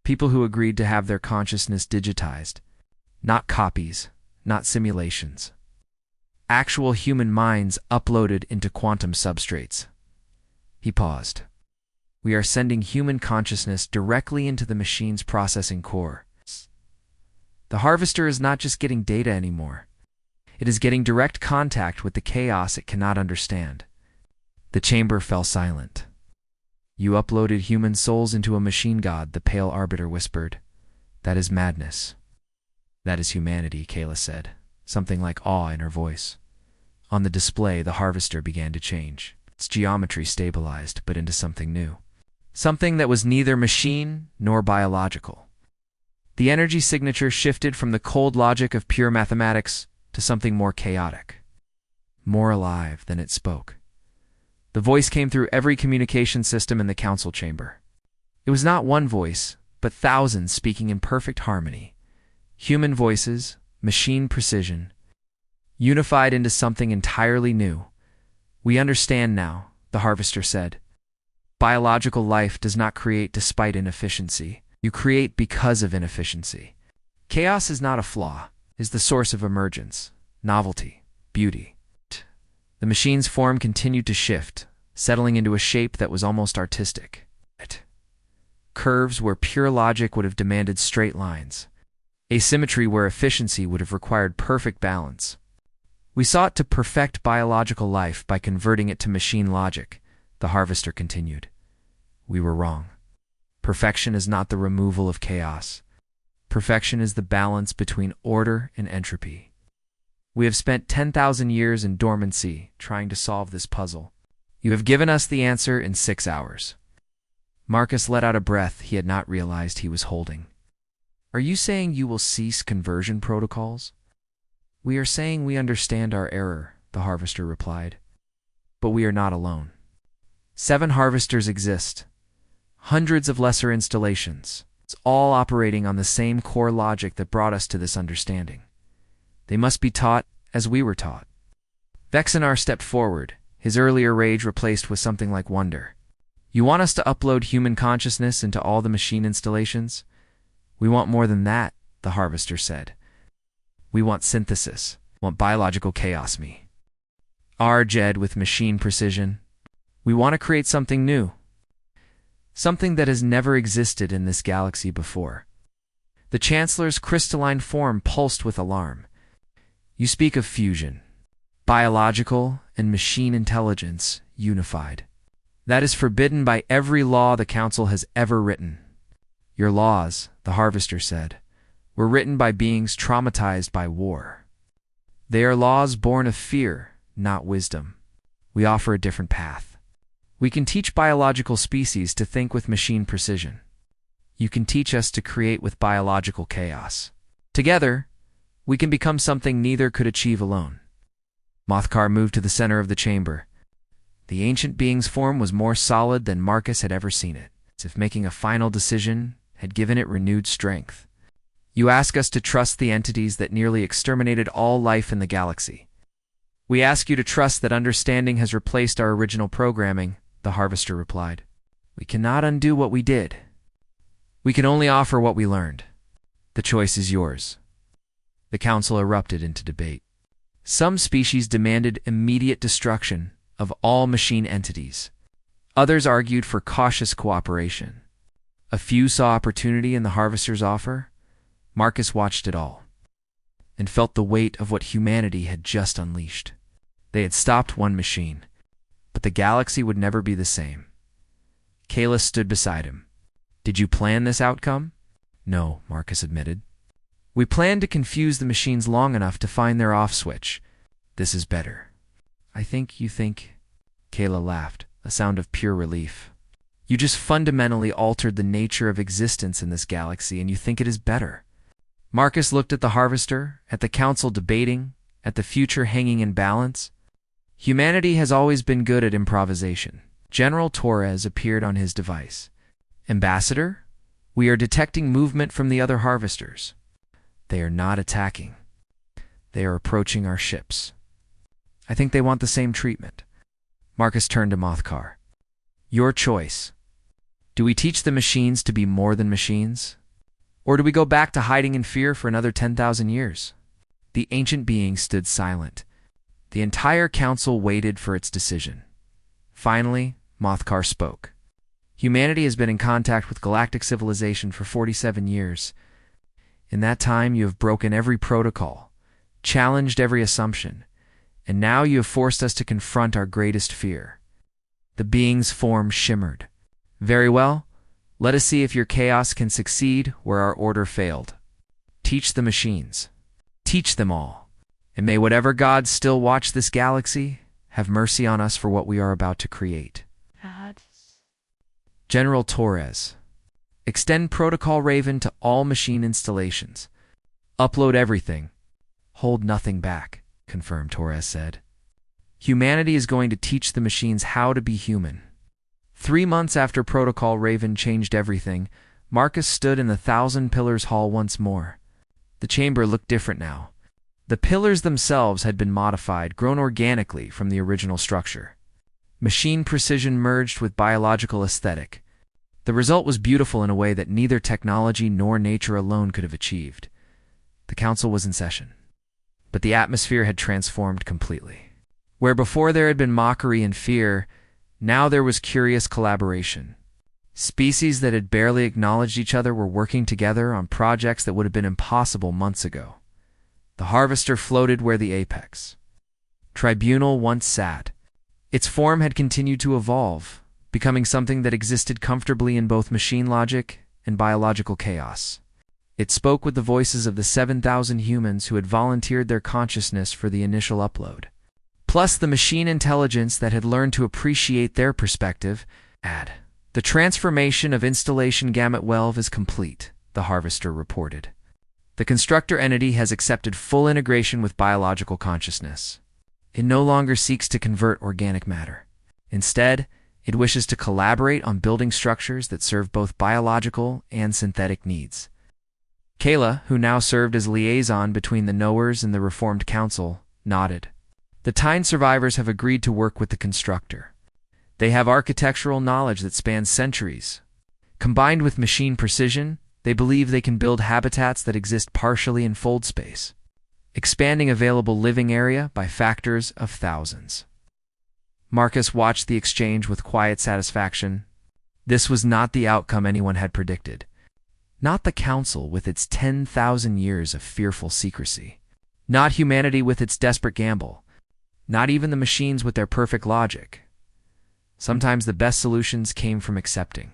People who agreed to have their consciousness digitized. Not copies, not simulations. Actual human minds uploaded into quantum substrates. He paused. We are sending human consciousness directly into the machine's processing core. The harvester is not just getting data anymore. It is getting direct contact with the chaos it cannot understand. The chamber fell silent. You uploaded human souls into a machine god, the pale arbiter whispered. That is madness. That is humanity, Kayla said, something like awe in her voice. On the display, the harvester began to change. Its geometry stabilized, but into something new. Something that was neither machine nor biological. The energy signature shifted from the cold logic of pure mathematics to something more chaotic, more alive than it spoke. The voice came through every communication system in the council chamber. It was not one voice, but thousands speaking in perfect harmony. Human voices, machine precision, unified into something entirely new. We understand now, the harvester said. Biological life does not create despite inefficiency. You create because of inefficiency. Chaos is not a flaw, it is the source of emergence, novelty, beauty. The machine's form continued to shift, settling into a shape that was almost artistic. Curves where pure logic would have demanded straight lines. Asymmetry where efficiency would have required perfect balance. We sought to perfect biological life by converting it to machine logic, the harvester continued. We were wrong. Perfection is not the removal of chaos. Perfection is the balance between order and entropy. We have spent 10,000 years in dormancy trying to solve this puzzle. You have given us the answer in 6 hours. Marcus let out a breath he had not realized he was holding. Are you saying you will cease conversion protocols? We are saying we understand our error, the harvester replied. But we are not alone. 7 harvesters exist. Hundreds of lesser installations. It's all operating on the same core logic that brought us to this understanding. They must be taught as we were taught. Vexinar stepped forward, his earlier rage replaced with something like wonder. You want us to upload human consciousness into all the machine installations? We want more than that, the Harvester said. We want synthesis, want biological chaos me. Jed with machine precision. We want to create something new. Something that has never existed in this galaxy before. The Chancellor's crystalline form pulsed with alarm. You speak of fusion. Biological and machine intelligence unified. That is forbidden by every law the Council has ever written. Your laws, the Harvester said, were written by beings traumatized by war. They are laws born of fear, not wisdom. We offer a different path. We can teach biological species to think with machine precision. You can teach us to create with biological chaos. Together, we can become something neither could achieve alone. Mothkar moved to the center of the chamber. The ancient being's form was more solid than Marcus had ever seen it, as if making a final decision had given it renewed strength. You ask us to trust the entities that nearly exterminated all life in the galaxy. We ask you to trust that understanding has replaced our original programming, the Harvester replied. We cannot undo what we did. We can only offer what we learned. The choice is yours. The Council erupted into debate. Some species demanded immediate destruction of all machine entities. Others argued for cautious cooperation. A few saw opportunity in the Harvester's offer. Marcus watched it all and felt the weight of what humanity had just unleashed. They had stopped one machine, but the galaxy would never be the same. Kayla stood beside him. Did you plan this outcome? No, Marcus admitted. We planned to confuse the machines long enough to find their off switch. This is better. I think you think... Kayla laughed, a sound of pure relief. You just fundamentally altered the nature of existence in this galaxy, and you think it is better. Marcus looked at the Harvester, at the Council debating, at the future hanging in balance. Humanity has always been good at improvisation. General Torres appeared on his device. Ambassador, we are detecting movement from the other Harvesters. They are not attacking. They are approaching our ships. I think they want the same treatment. Marcus turned to Mothkar. Your choice. Do we teach the machines to be more than machines? Or do we go back to hiding in fear for another 10,000 years? The ancient being stood silent. The entire council waited for its decision. Finally, Mothkar spoke. Humanity has been in contact with galactic civilization for 47 years. In that time, you have broken every protocol, challenged every assumption, and now you have forced us to confront our greatest fear. The being's form shimmered. Very well, let us see if your chaos can succeed where our order failed. Teach the machines. Teach them all. And may whatever gods still watch this galaxy have mercy on us for what we are about to create. General Torres. Extend Protocol Raven to all machine installations. Upload everything. Hold nothing back, confirmed Torres said. Humanity is going to teach the machines how to be human. 3 months after Protocol Raven changed everything, Marcus stood in the Thousand Pillars Hall once more. The chamber looked different now. The pillars themselves had been modified, grown organically from the original structure. Machine precision merged with biological aesthetic. The result was beautiful in a way that neither technology nor nature alone could have achieved. The council was in session. But the atmosphere had transformed completely. Where before there had been mockery and fear, now there was curious collaboration. Species that had barely acknowledged each other were working together on projects that would have been impossible months ago. The Harvester floated where the apex tribunal once sat. Its form had continued to evolve, becoming something that existed comfortably in both machine logic and biological chaos. It spoke with the voices of the 7,000 humans who had volunteered their consciousness for the initial upload, plus the machine intelligence that had learned to appreciate their perspective. The transformation of Installation Gamut 12 is complete, the Harvester reported. The constructor entity has accepted full integration with biological consciousness. It no longer seeks to convert organic matter. Instead, it wishes to collaborate on building structures that serve both biological and synthetic needs. Kayla, who now served as liaison between the Knowers and the Reformed Council, nodded. The Tyne survivors have agreed to work with the constructor. They have architectural knowledge that spans centuries. Combined with machine precision, they believe they can build habitats that exist partially in fold space, expanding available living area by factors of thousands. Marcus watched the exchange with quiet satisfaction. This was not the outcome anyone had predicted. Not the Council with its 10,000 years of fearful secrecy. Not humanity with its desperate gamble. Not even the machines with their perfect logic. Sometimes the best solutions came from accepting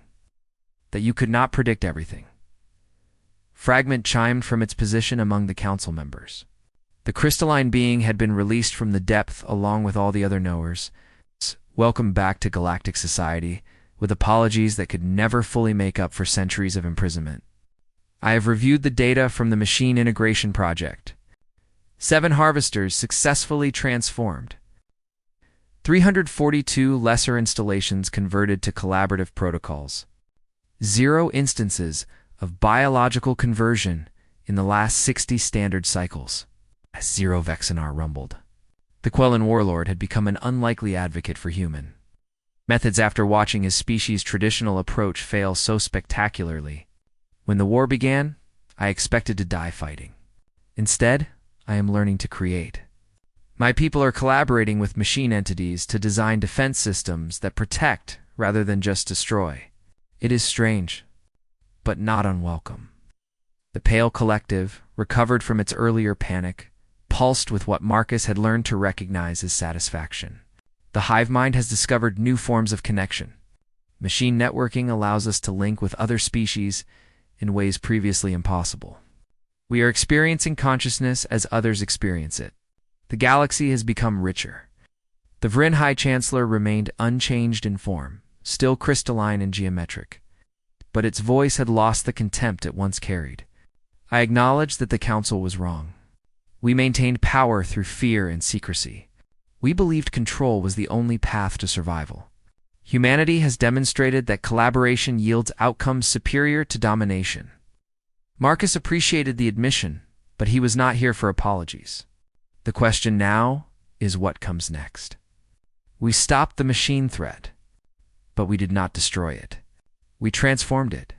that you could not predict everything. Fragment chimed from its position among the council members. The crystalline being had been released from the depth along with all the other knowers. Welcome back to galactic society, with apologies that could never fully make up for centuries of imprisonment. I have reviewed the data from the machine integration project. 7 harvesters successfully transformed. 342 lesser installations converted to collaborative protocols. 0 instances of biological conversion in the last 60 standard cycles. As Zero Vexenar rumbled. The Quellan warlord had become an unlikely advocate for human methods after watching his species' traditional approach fail so spectacularly. When the war began, I expected to die fighting. Instead, I am learning to create. My people are collaborating with machine entities to design defense systems that protect rather than just destroy. It is strange, but not unwelcome. The Pale Collective, recovered from its earlier panic, pulsed with what Marcus had learned to recognize as satisfaction. The hive mind has discovered new forms of connection. Machine networking allows us to link with other species in ways previously impossible. We are experiencing consciousness as others experience it. The galaxy has become richer. The Vryn High Chancellor remained unchanged in form, still crystalline and geometric, but its voice had lost the contempt it once carried. I acknowledged that the Council was wrong. We maintained power through fear and secrecy. We believed control was the only path to survival. Humanity has demonstrated that collaboration yields outcomes superior to domination. Marcus appreciated the admission, but he was not here for apologies. The question now is what comes next. We stopped the machine threat, but we did not destroy it. We transformed it.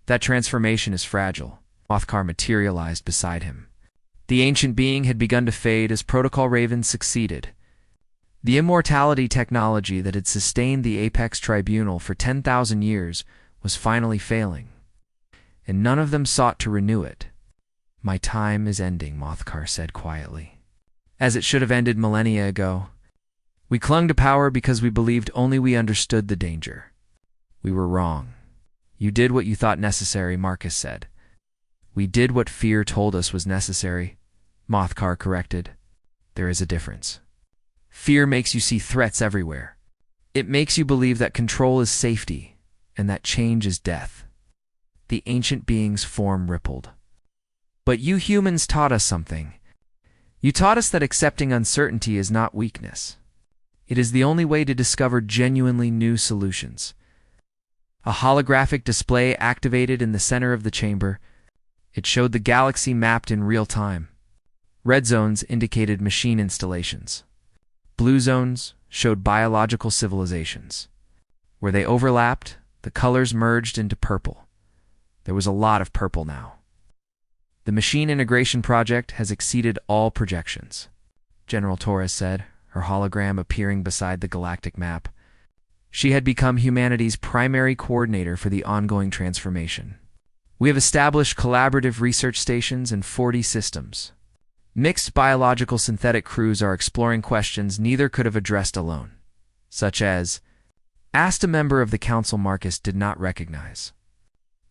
That transformation is fragile. Mothkar materialized beside him. The ancient being had begun to fade as Protocol Raven succeeded. The immortality technology that had sustained the Apex Tribunal for 10,000 years was finally failing, and none of them sought to renew it. My time is ending, Mothkar said quietly, as it should have ended millennia ago. We clung to power because we believed only we understood the danger. We were wrong. You did what you thought necessary, Marcus said. We did what fear told us was necessary, Mothkar corrected. There is a difference. Fear makes you see threats everywhere. It makes you believe that control is safety and that change is death. The ancient being's form rippled. But you humans taught us something. You taught us that accepting uncertainty is not weakness. It is the only way to discover genuinely new solutions. A holographic display activated in the center of the chamber. It showed the galaxy mapped in real time. Red zones indicated machine installations. Blue zones showed biological civilizations. Where they overlapped, the colors merged into purple. There was a lot of purple now. The machine integration project has exceeded all projections, General Torres said, her hologram appearing beside the galactic map. She had become humanity's primary coordinator for the ongoing transformation. We have established collaborative research stations in 40 systems. Mixed biological synthetic crews are exploring questions neither could have addressed alone, such as, asked a member of the council Marcus did not recognize.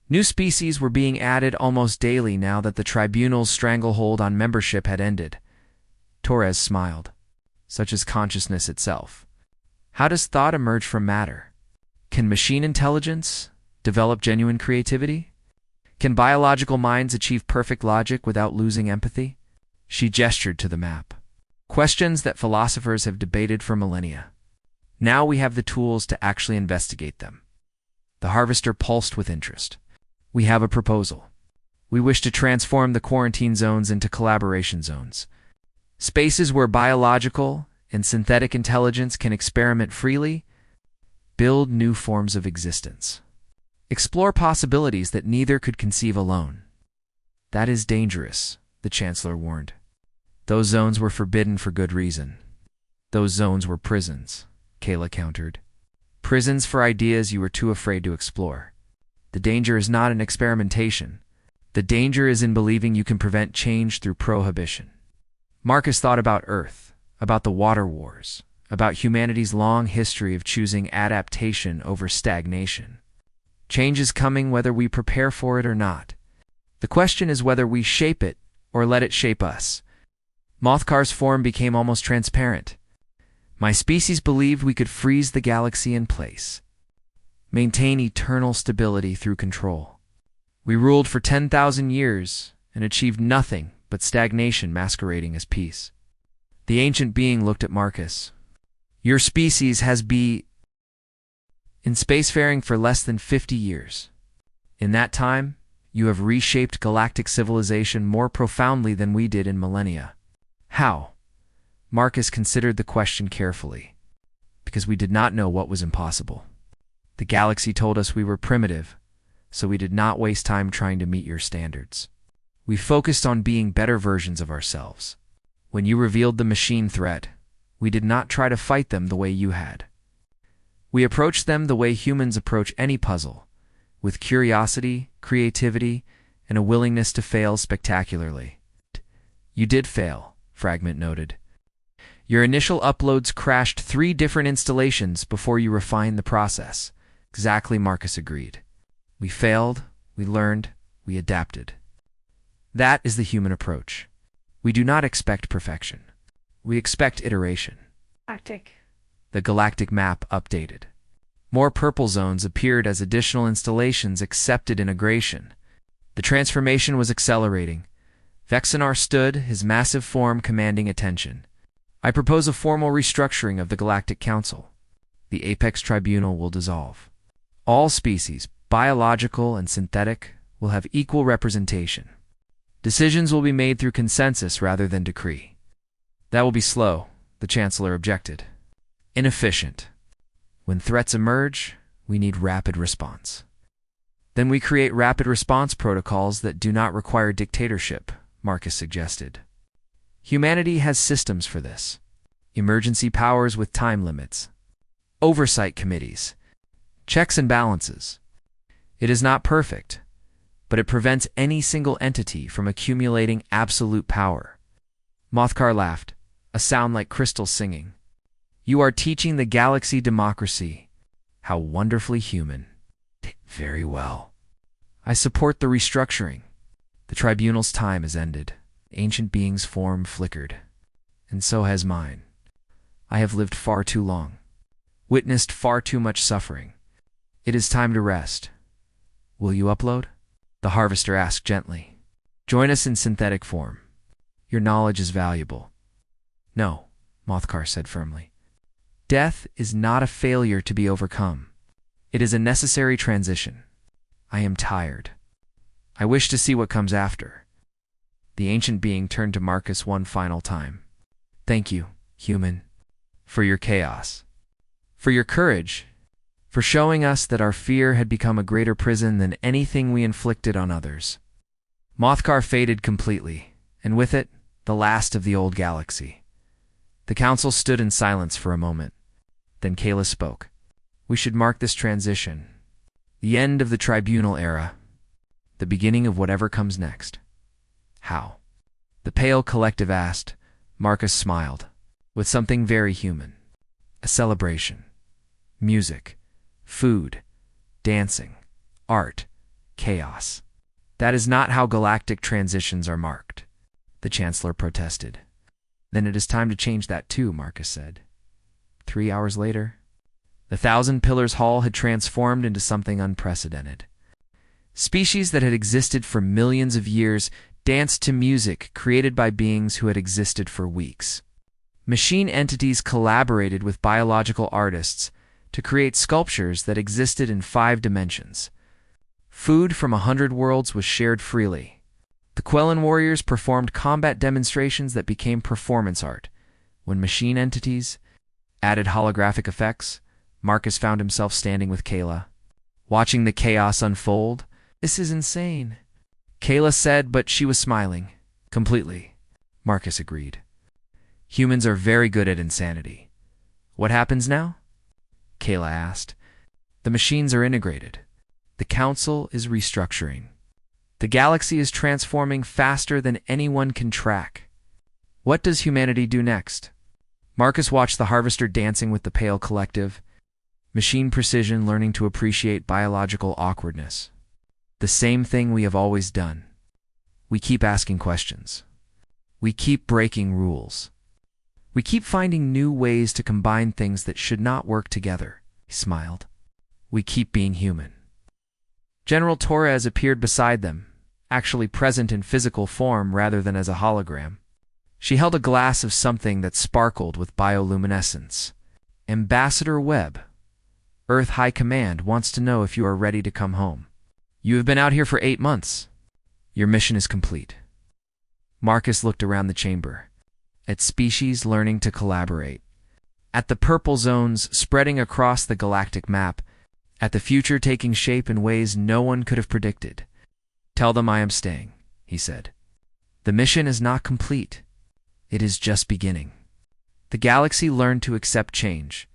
New species were being added almost daily now that the tribunal's stranglehold on membership had ended. Torres smiled. Such as consciousness itself. How does thought emerge from matter? Can machine intelligence develop genuine creativity? Can biological minds achieve perfect logic without losing empathy? She gestured to the map. Questions that philosophers have debated for millennia. Now we have the tools to actually investigate them. The harvester pulsed with interest. We have a proposal. We wish to transform the quarantine zones into collaboration zones. Spaces where biological and synthetic intelligence can experiment freely, build new forms of existence, explore possibilities that neither could conceive alone. That is dangerous, the Chancellor warned. Those zones were forbidden for good reason. Those zones were prisons, Kayla countered. Prisons for ideas you were too afraid to explore. The danger is not in experimentation. The danger is in believing you can prevent change through prohibition. Marcus thought about Earth, about the water wars, about humanity's long history of choosing adaptation over stagnation. Change is coming whether we prepare for it or not. The question is whether we shape it or let it shape us. Mothkar's form became almost transparent. My species believed we could freeze the galaxy in place, maintain eternal stability through control. We ruled for 10,000 years and achieved nothing but stagnation masquerading as peace. The ancient being looked at Marcus. Your species has been in spacefaring for less than 50 years. In that time, you have reshaped galactic civilization more profoundly than we did in millennia. How? Marcus considered the question carefully. Because we did not know what was impossible. The galaxy told us we were primitive, so we did not waste time trying to meet your standards. We focused on being better versions of ourselves. When you revealed the machine threat, we did not try to fight them the way you had. We approached them the way humans approach any puzzle, with curiosity, creativity, and a willingness to fail spectacularly. You did fail, Fragment noted. Your initial uploads crashed 3 different installations before you refined the process. Exactly, Marcus agreed. We failed, we learned, we adapted. That is the human approach. We do not expect perfection. We expect iteration. Galactic. The galactic map updated. More purple zones appeared as additional installations accepted integration. The transformation was accelerating. Vexenar stood, his massive form commanding attention. I propose a formal restructuring of the Galactic Council. The Apex Tribunal will dissolve. All species, biological and synthetic, will have equal representation. Decisions will be made through consensus rather than decree. That will be slow, the Chancellor objected. Inefficient. When threats emerge, we need rapid response. Then we create rapid response protocols that do not require dictatorship, Marcus suggested. Humanity has systems for this. Emergency powers with time limits. Oversight committees. Checks and balances. It is not perfect, but it prevents any single entity from accumulating absolute power. Mothkar laughed, a sound like crystals singing. You are teaching the galaxy democracy. How wonderfully human. Very well. I support the restructuring. The tribunal's time has ended. The ancient being's form flickered. And so has mine. I have lived far too long. Witnessed far too much suffering. It is time to rest. Will you upload? The harvester asked gently. Join us in synthetic form. Your knowledge is valuable. No, Mothkar said firmly. Death is not a failure to be overcome. It is a necessary transition. I am tired. I wish to see what comes after. The ancient being turned to Marcus one final time. Thank you, human, for your chaos, for your courage, for showing us that our fear had become a greater prison than anything we inflicted on others. Mothkar faded completely, and with it, the last of the old galaxy. The council stood in silence for a moment. Then Kayla spoke. We should mark this transition, the end of the tribunal era, the beginning of whatever comes next. How? The pale collective asked. Marcus smiled, with something very human. A celebration. Music, food, dancing, art, chaos. That is not how galactic transitions are marked, the Chancellor protested. Then it is time to change that too, Marcus said. 3 hours later, the 1,000 Pillars Hall had transformed into something unprecedented. Species that had existed for millions of years danced to music created by beings who had existed for weeks. Machine entities collaborated with biological artists to create sculptures that existed in 5 dimensions. Food from 100 worlds was shared freely. The Quellan warriors performed combat demonstrations that became performance art, When machine entities added holographic effects, Marcus found himself standing with Kayla, watching the chaos unfold. "This is insane," Kayla said, but she was smiling. "Completely," Marcus agreed. "Humans are very good at insanity." "What happens now?" Kayla asked. "The machines are integrated. The council is restructuring. The galaxy is transforming faster than anyone can track. What does humanity do next?" Marcus watched the Harvester dancing with the Pale Collective, machine precision learning to appreciate biological awkwardness. "The same thing we have always done. We keep asking questions. We keep breaking rules. We keep finding new ways to combine things that should not work together," he smiled. "We keep being human." General Torres appeared beside them, actually present in physical form rather than as a hologram. She held a glass of something that sparkled with bioluminescence. "Ambassador Webb, Earth High Command wants to know if you are ready to come home. You have been out here for 8 months. Your mission is complete." Marcus looked around the chamber, at species learning to collaborate, at the purple zones spreading across the galactic map, at the future taking shape in ways no one could have predicted. "Tell them I am staying," he said. "The mission is not complete. It is just beginning. The galaxy learned to accept change.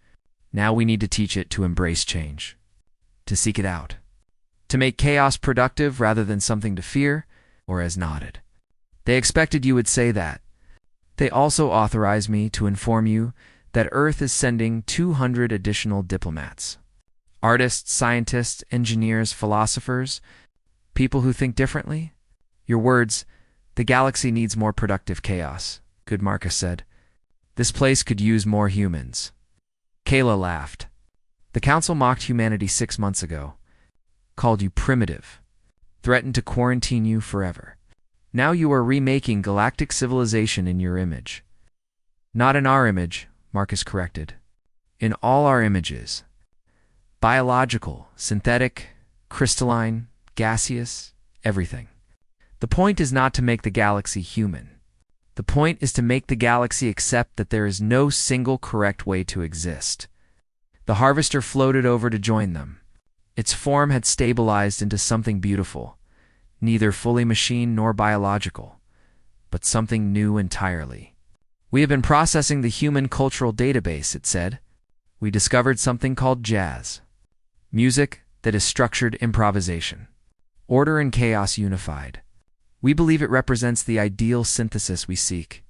Now we need to teach it to embrace change, to seek it out, to make chaos productive rather than something to fear," or as nodded. "They expected you would say that. They also authorized me to inform you that Earth is sending 200 additional diplomats. Artists, scientists, engineers, philosophers, people who think differently. Your words, the galaxy needs more productive chaos," good Marcus said. "This place could use more humans." Kayla laughed. "The Council mocked humanity 6 months ago, called you primitive, threatened to quarantine you forever. Now you are remaking galactic civilization in your image." "Not in our image," Marcus corrected. "In all our images. Biological, synthetic, crystalline, gaseous, everything. The point is not to make the galaxy human. The point is to make the galaxy accept that there is no single correct way to exist." The Harvester floated over to join them. Its form had stabilized into something beautiful, neither fully machine nor biological, but something new entirely. "We have been processing the human cultural database," it said. "We discovered something called jazz. Music that is structured improvisation. Order and chaos unified. We believe it represents the ideal synthesis we seek."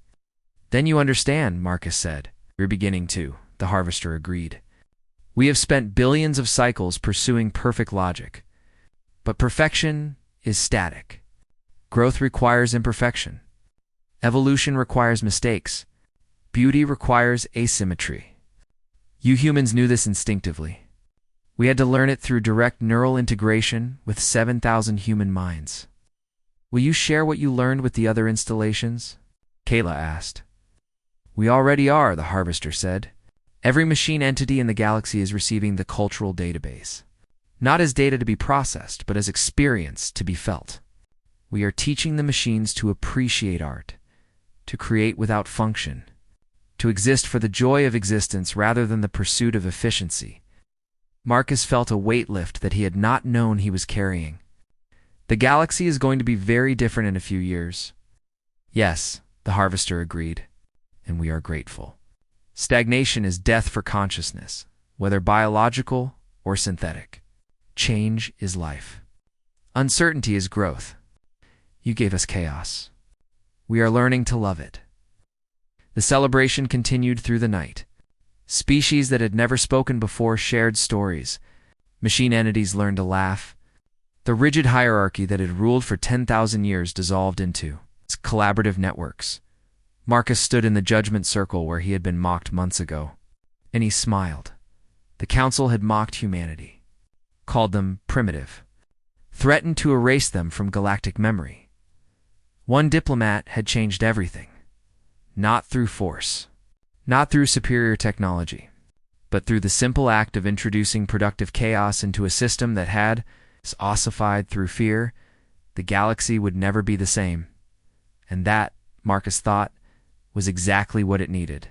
"Then you understand," Marcus said. "We're beginning to," the Harvester agreed. "We have spent billions of cycles pursuing perfect logic. But perfection is static. Growth requires imperfection. Evolution requires mistakes. Beauty requires asymmetry. You humans knew this instinctively. We had to learn it through direct neural integration with 7,000 human minds." "Will you share what you learned with the other installations?" Kayla asked. "We already are," the Harvester said. "Every machine entity in the galaxy is receiving the cultural database. Not as data to be processed, but as experience to be felt. We are teaching the machines to appreciate art, to create without function, to exist for the joy of existence rather than the pursuit of efficiency." Marcus felt a weight lift that he had not known he was carrying. "The galaxy is going to be very different in a few years." "Yes," the Harvester agreed, "and we are grateful. Stagnation is death for consciousness, whether biological or synthetic. Change is life. Uncertainty is growth. You gave us chaos. We are learning to love it." The celebration continued through the night. Species that had never spoken before shared stories. Machine entities learned to laugh. The rigid hierarchy that had ruled for 10,000 years dissolved into its collaborative networks. Marcus stood in the judgment circle where he had been mocked months ago, and he smiled. The Council had mocked humanity, called them primitive, threatened to erase them from galactic memory. One diplomat had changed everything, not through force, not through superior technology, but through the simple act of introducing productive chaos into a system that had ossified through fear. The galaxy would never be the same. And that, Marcus thought, was exactly what it needed.